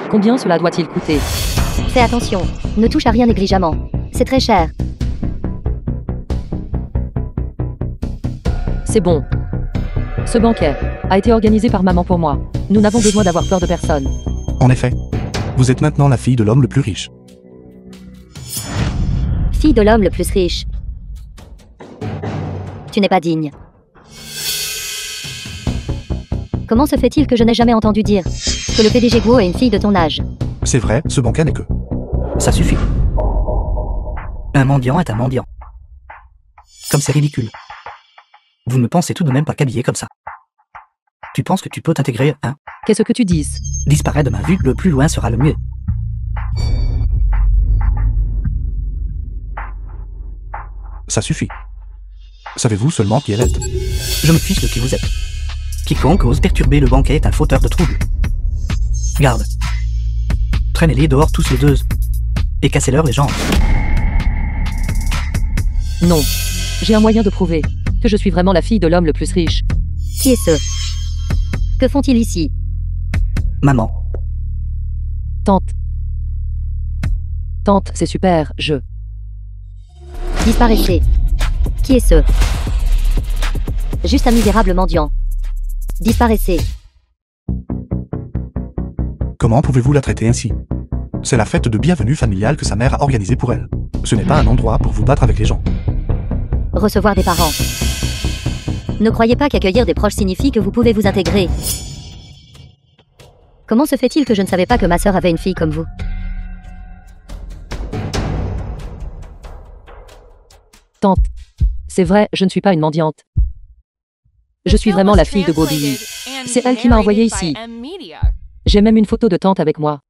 Combien cela doit-il coûter? Fais attention, ne touche à rien négligemment. C'est très cher. C'est bon. Ce banquet a été organisé par maman pour moi. Nous n'avons besoin d'avoir peur de personne. En effet, vous êtes maintenant la fille de l'homme le plus riche. Fille de l'homme le plus riche. Tu n'es pas digne. Comment se fait-il que je n'ai jamais entendu dire que le PDG Guo est une fille de ton âge? C'est vrai, ce banquet n'est que... Ça suffit. Un mendiant est un mendiant. Comme c'est ridicule. Vous ne pensez tout de même pas qu'habiller comme ça. Tu penses que tu peux t'intégrer, hein? Qu'est-ce que tu dis? Disparaît de ma vue, le plus loin sera le mieux. Ça suffit. Savez-vous seulement qui elle est? Je me fiche de qui vous êtes. Quiconque ose perturber le banquet est un fauteur de troubles. Garde. Traînez-les dehors tous les deux. Et cassez-leur les jambes. Non. J'ai un moyen de prouver que je suis vraiment la fille de l'homme le plus riche. Qui est ce? Que font-ils ici? Maman. Tante. Tante, c'est super, Disparaissez. Qui est ce? Juste un misérable mendiant. Disparaissez. Comment pouvez-vous la traiter ainsi? C'est la fête de bienvenue familiale que sa mère a organisée pour elle. Ce n'est pas un endroit pour vous battre avec les gens. Recevoir des parents. Ne croyez pas qu'accueillir des proches signifie que vous pouvez vous intégrer. Comment se fait-il que je ne savais pas que ma sœur avait une fille comme vous? Tante. C'est vrai, je ne suis pas une mendiante. Je suis vraiment la fille de Bobby. C'est elle qui m'a envoyé ici. J'ai même une photo de tante avec moi.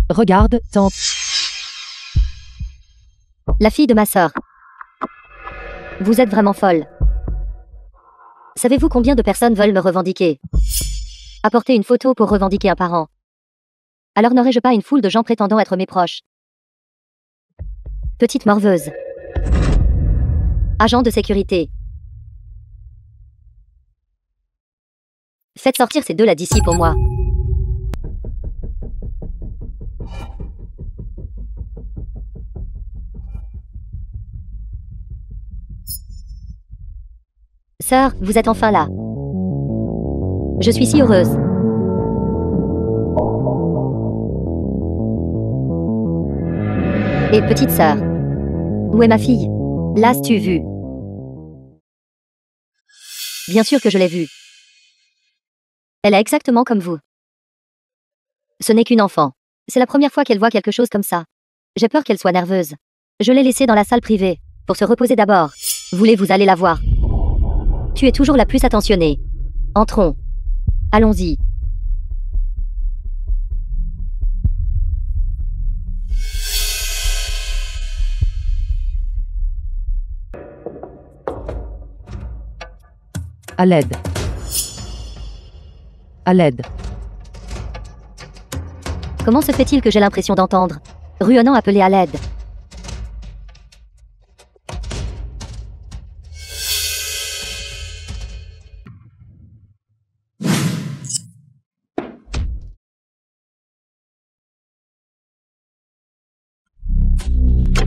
Regarde, tante. La fille de ma sœur. Vous êtes vraiment folle. Savez-vous combien de personnes veulent me revendiquer? Apporter une photo pour revendiquer un parent. Alors n'aurais-je pas une foule de gens prétendant être mes proches? Petite morveuse. Agent de sécurité. Faites sortir ces deux-là d'ici pour moi. Sœur, vous êtes enfin là. Je suis si heureuse. Et petite sœur. Où est ma fille? L'as-tu vue? Bien sûr que je l'ai vue. Elle est exactement comme vous. Ce n'est qu'une enfant. C'est la première fois qu'elle voit quelque chose comme ça. J'ai peur qu'elle soit nerveuse. Je l'ai laissée dans la salle privée, pour se reposer d'abord. Voulez-vous aller la voir? Tu es toujours la plus attentionnée. Entrons. Allons-y. À l'aide. À l'aide. Comment se fait-il que j'ai l'impression d'entendre Ruonnant appeler à l'aide.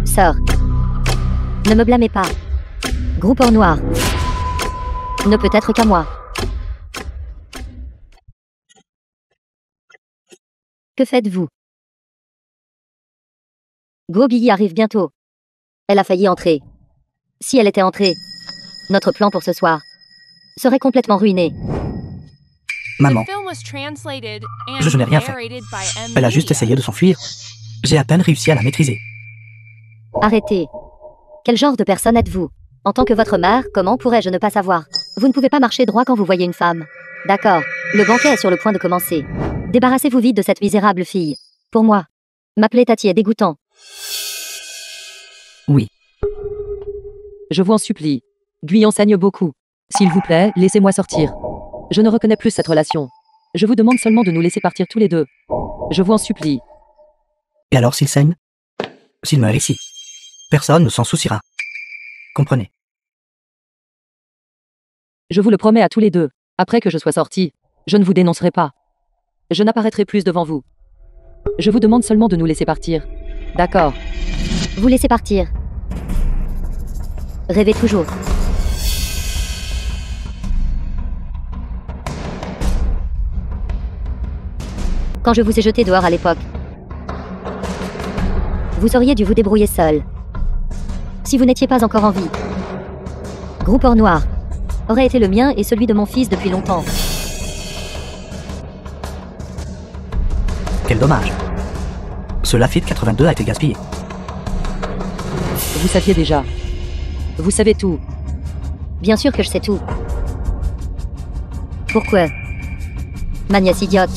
Sœur. Ne me blâmez pas. Groupe en noir. Ne peut être qu'à moi. Que faites-vous? Bobby arrive bientôt. Elle a failli entrer. Si elle était entrée, notre plan pour ce soir serait complètement ruiné. Maman. Je n'ai rien fait. Elle a juste essayé de s'enfuir. J'ai à peine réussi à la maîtriser. Arrêtez. Quel genre de personne êtes-vous? En tant que votre mère, comment pourrais-je ne pas savoir? Vous ne pouvez pas marcher droit quand vous voyez une femme. D'accord. Le banquet est sur le point de commencer. Débarrassez-vous vite de cette misérable fille. Pour moi. M'appeler Tati est dégoûtant. Oui. Je vous en supplie. Guyon saigne beaucoup. S'il vous plaît, laissez-moi sortir. Je ne reconnais plus cette relation. Je vous demande seulement de nous laisser partir tous les deux. Je vous en supplie. Et alors s'il saigne? S'il meurt ici? Personne ne s'en souciera. Comprenez. Je vous le promets à tous les deux. Après que je sois sorti, je ne vous dénoncerai pas. Je n'apparaîtrai plus devant vous. Je vous demande seulement de nous laisser partir. D'accord. Vous laissez partir. Rêvez toujours. Quand je vous ai jeté dehors à l'époque, vous auriez dû vous débrouiller seul. Si vous n'étiez pas encore en vie. Groupe or noir aurait été le mien et celui de mon fils depuis longtemps. Quel dommage. Ce Lafite 82 a été gaspillé. Vous saviez déjà. Vous savez tout. Bien sûr que je sais tout. Pourquoi? Ma nièce idiote.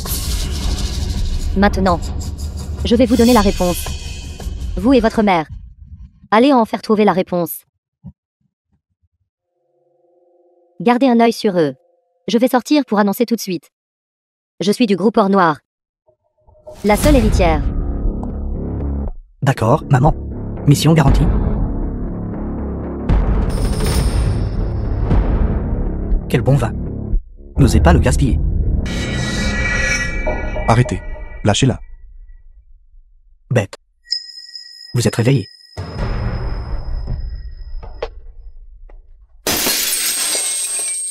Maintenant, je vais vous donner la réponse. Vous et votre mère. Allez en faire trouver la réponse. Gardez un œil sur eux. Je vais sortir pour annoncer tout de suite. Je suis du groupe Or Noir. La seule héritière. D'accord, maman. Mission garantie. Quel bon vin. N'osez pas le gaspiller. Arrêtez. Lâchez-la. Bête. Vous êtes réveillé.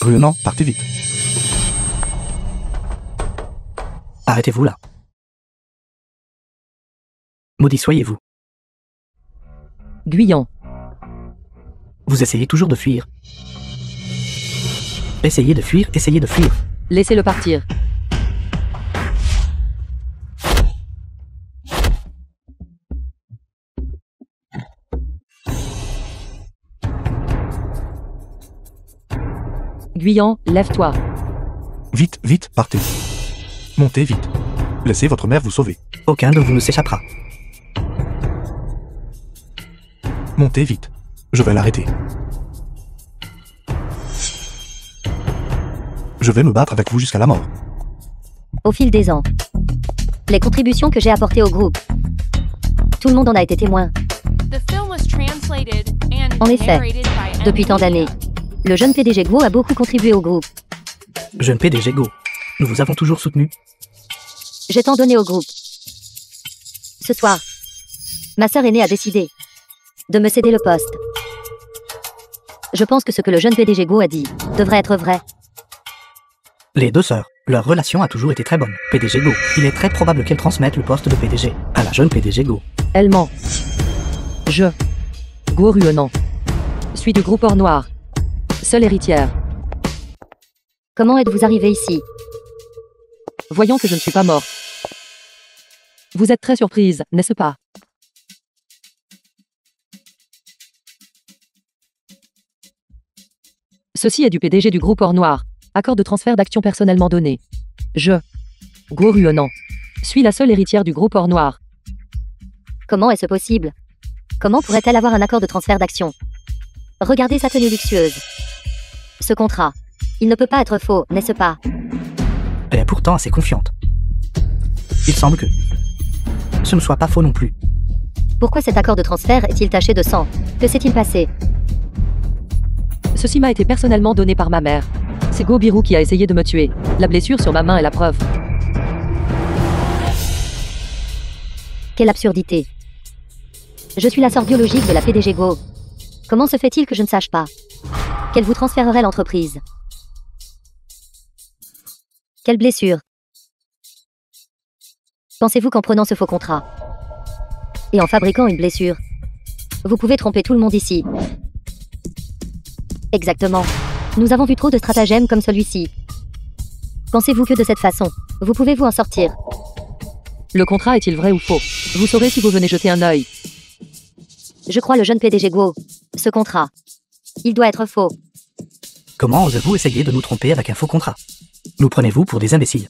Revenant, partez vite. Arrêtez-vous là. Maudit soyez-vous. Guyan. Vous essayez toujours de fuir. Essayez de fuir, essayez de fuir. Laissez-le partir. Guyan, lève-toi. Vite, vite, partez. Montez vite. Laissez votre mère vous sauver. Aucun de vous ne s'échappera. Montez vite. Je vais l'arrêter. Je vais me battre avec vous jusqu'à la mort. Au fil des ans, les contributions que j'ai apportées au groupe, tout le monde en a été témoin. The film was translated and En effet, narrated by depuis tant d'années, le jeune PDG Guo a beaucoup contribué au groupe. Jeune PDG Go. Nous vous avons toujours soutenu. J'ai tant donné au groupe. Ce soir, ma sœur aînée a décidé de me céder le poste. Je pense que ce que le jeune PDG Guo a dit devrait être vrai. Les deux sœurs, leur relation a toujours été très bonne. PDG Go. Il est très probable qu'elle transmette le poste de PDG à la jeune PDG Go. Elle ment. Je, Guo Ruonan, suis du groupe Or Noir. Seule héritière. Comment êtes-vous arrivé ici? Voyons que je ne suis pas morte. Vous êtes très surprise, n'est-ce pas? Ceci est du PDG du groupe Or Noir. Accord de transfert d'actions personnellement donné. Je, Guo Ruonan, suis la seule héritière du groupe Or Noir. Comment est-ce possible? Comment pourrait-elle avoir un accord de transfert d'actions? Regardez sa tenue luxueuse. Ce contrat. Il ne peut pas être faux, n'est-ce pas? Elle est pourtant assez confiante. Il semble que ce ne soit pas faux non plus. Pourquoi cet accord de transfert est-il taché de sang? Que s'est-il passé? Ceci m'a été personnellement donné par ma mère. C'est Go Biru qui a essayé de me tuer. La blessure sur ma main est la preuve. Quelle absurdité. Je suis la sœur biologique de la PDG Go. Comment se fait-il que je ne sache pas qu'elle vous transférerait l'entreprise? Quelle blessure. Pensez-vous qu'en prenant ce faux contrat et en fabriquant une blessure, vous pouvez tromper tout le monde ici? Exactement. Nous avons vu trop de stratagèmes comme celui-ci. Pensez-vous que de cette façon, vous pouvez vous en sortir? Le contrat est-il vrai ou faux? Vous saurez si vous venez jeter un œil. Je crois le jeune PDG Guo. Ce contrat. Il doit être faux. Comment osez-vous essayer de nous tromper avec un faux contrat? Nous prenez-vous pour des imbéciles?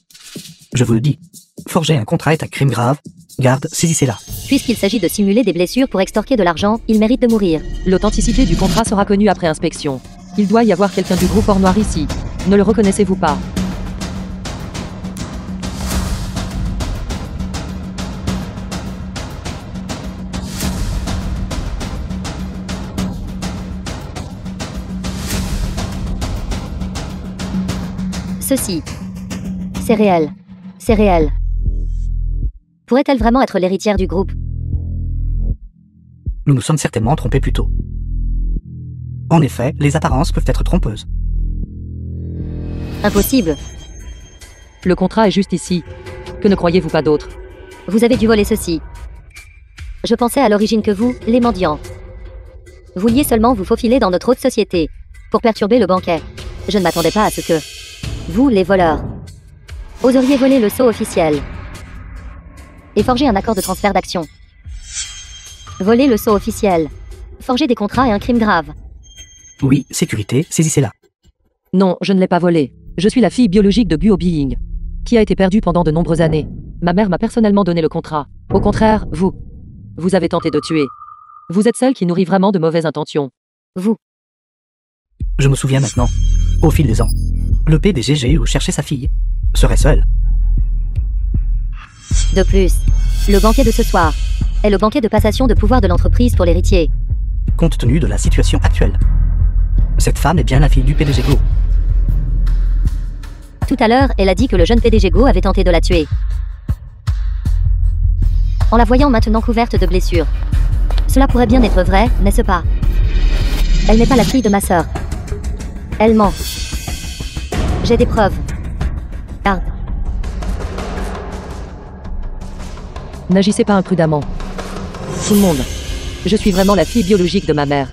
Je vous le dis, forger un contrat est un crime grave. Garde, saisissez-la. Puisqu'il s'agit de simuler des blessures pour extorquer de l'argent, il mérite de mourir. L'authenticité du contrat sera connue après inspection. Il doit y avoir quelqu'un du groupe Or Noir ici. Ne le reconnaissez-vous pas? Ceci. C'est réel. C'est réel. Pourrait-elle vraiment être l'héritière du groupe? Nous nous sommes certainement trompés plus tôt. En effet, les apparences peuvent être trompeuses. Impossible. Le contrat est juste ici. Que ne croyez-vous pas d'autre? Vous avez dû voler ceci. Je pensais à l'origine que vous, les mendiants, vouliez seulement vous faufiler dans notre haute société, pour perturber le banquet. Je ne m'attendais pas à ce que vous, les voleurs, oseriez voler le sceau officiel et forger un accord de transfert d'actions. Voler le sceau officiel, forger des contrats est un crime grave. Oui, sécurité, saisissez-la. Non, je ne l'ai pas volé. Je suis la fille biologique de Guo Being, qui a été perdue pendant de nombreuses années. Ma mère m'a personnellement donné le contrat. Au contraire, vous avez tenté de tuer. Vous êtes celle qui nourrit vraiment de mauvaises intentions. Vous. Je me souviens maintenant. Au fil des ans, le PDG où cherchait sa fille serait seul. De plus, le banquet de ce soir est le banquet de passation de pouvoir de l'entreprise pour l'héritier. Compte tenu de la situation actuelle. Cette femme est bien la fille du PDG Go. Tout à l'heure, elle a dit que le jeune PDG Go avait tenté de la tuer. En la voyant maintenant couverte de blessures. Cela pourrait bien être vrai, n'est-ce pas? Elle n'est pas la fille de ma sœur. Elle ment. J'ai des preuves. Garde. N'agissez pas imprudemment. Tout le monde. Je suis vraiment la fille biologique de ma mère.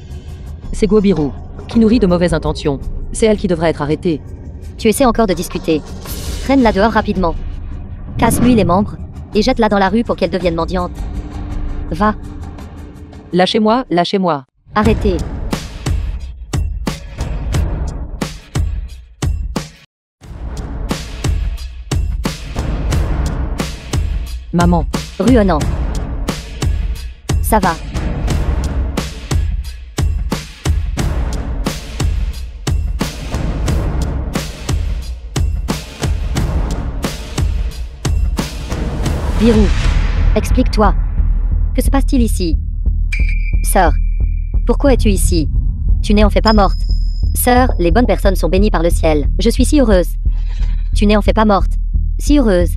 C'est Guo Biru, qui nourrit de mauvaises intentions. C'est elle qui devrait être arrêtée. Tu essaies encore de discuter. Traîne-la dehors rapidement. Casse-lui les membres, et jette-la dans la rue pour qu'elle devienne mendiante. Va. Lâchez-moi, lâchez-moi. Arrêtez. Maman. Ruonnant. Ça va. Biru, explique-toi. Que se passe-t-il ici? Sœur, pourquoi es-tu ici? Tu n'es en fait pas morte. Sœur, les bonnes personnes sont bénies par le ciel. Je suis si heureuse. Tu n'es en fait pas morte. Si heureuse.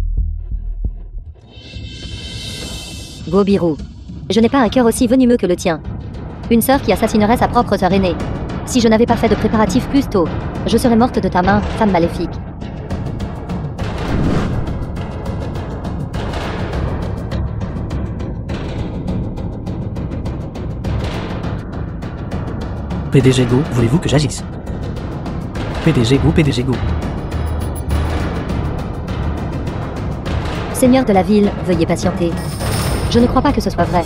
Guo Biru, je n'ai pas un cœur aussi venimeux que le tien. Une sœur qui assassinerait sa propre sœur aînée. Si je n'avais pas fait de préparatifs plus tôt, je serais morte de ta main, femme maléfique. PDG Go, voulez-vous que j'agisse? PDG Go, PDG Go. Seigneur de la ville, veuillez patienter. Je ne crois pas que ce soit vrai.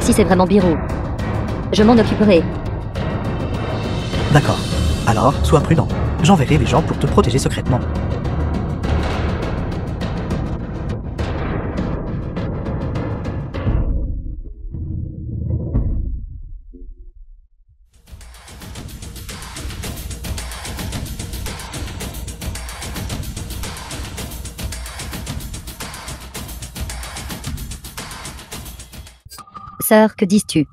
Si c'est vraiment Biru, je m'en occuperai. D'accord. Alors, sois prudent. J'enverrai des gens pour te protéger secrètement. Sœur, que dis-tu?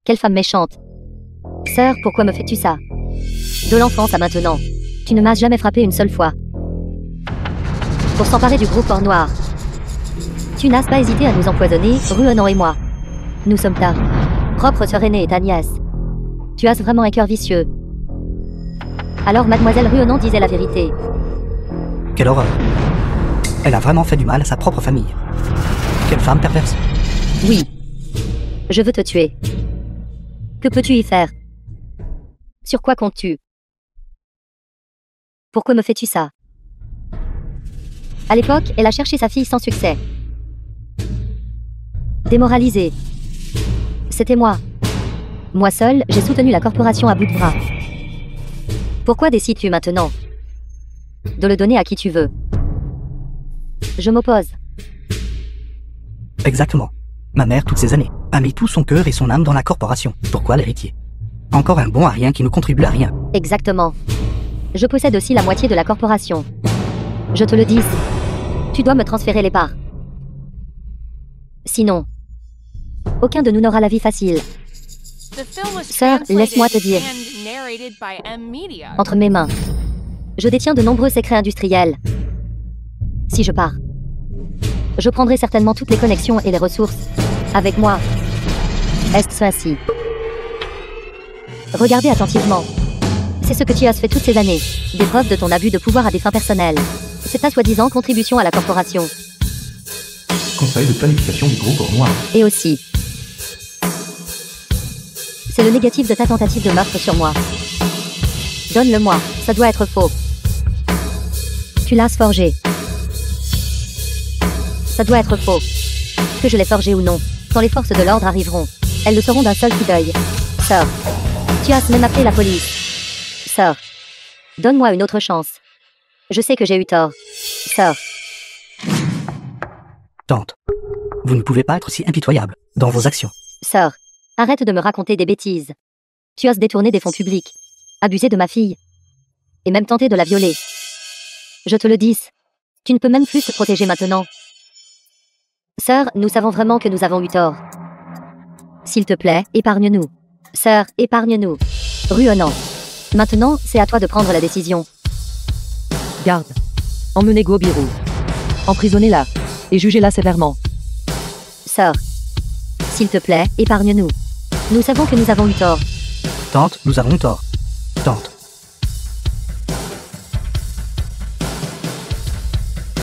Quelle femme méchante. Sœur, pourquoi me fais-tu ça? De l'enfance à maintenant. Tu ne m'as jamais frappé une seule fois. Pour s'emparer du gros corps noir. Tu n'as pas hésité à nous empoisonner, Ruonnant et moi. Nous sommes ta propre sœur aînée et ta nièce. Tu as vraiment un cœur vicieux. Alors mademoiselle Ruonnant disait la vérité. Quelle horreur. Elle a vraiment fait du mal à sa propre famille. Quelle femme perverse. Oui. Je veux te tuer. Que peux-tu y faire? Sur quoi comptes-tu? Pourquoi me fais-tu ça? À l'époque, elle a cherché sa fille sans succès. Démoralisée. C'était moi. Moi seule, j'ai soutenu la corporation à bout de bras. Pourquoi décides-tu maintenant de le donner à qui tu veux? Je m'oppose. Exactement. Ma mère, toutes ces années, a mis tout son cœur et son âme dans la corporation. Pourquoi l'héritier? Encore un bon à rien qui ne contribue à rien. Exactement. Je possède aussi la moitié de la corporation. Je te le dis. Tu dois me transférer les parts. Sinon, aucun de nous n'aura la vie facile. Sœur, laisse-moi te dire. Entre mes mains, je détiens de nombreux secrets industriels. Si je pars, je prendrai certainement toutes les connexions et les ressources avec moi. Est-ce ainsi? Regardez attentivement. C'est ce que tu as fait toutes ces années. Des preuves de ton abus de pouvoir à des fins personnelles. C'est ta soi-disant contribution à la corporation. Conseil de planification du gros corps noir. Et aussi, c'est le négatif de ta tentative de meurtre sur moi. Donne-le-moi, ça doit être faux. Tu l'as forgé. Ça doit être faux. Que je l'ai forgé ou non, quand les forces de l'ordre arriveront, elles le sauront d'un seul coup d'œil. Sœur, tu as même appelé la police. Sœur, Donne-moi une autre chance. Je sais que j'ai eu tort. Sœur, Tante. Vous ne pouvez pas être si impitoyable dans vos actions. sœur, arrête de me raconter des bêtises. Tu oses détourner des fonds publics, abuser de ma fille, et même tenter de la violer. Je te le dis, tu ne peux même plus te protéger maintenant. Sœur, nous savons vraiment que nous avons eu tort. S'il te plaît, épargne-nous. Sœur, épargne-nous. Ruenant. Maintenant, c'est à toi de prendre la décision. Garde. Emmenez Gobiru. Emprisonnez-la. Et jugez-la sévèrement. Sœur, s'il te plaît, épargne-nous. Nous savons que nous avons eu tort. Tante, nous avons tort. Tante.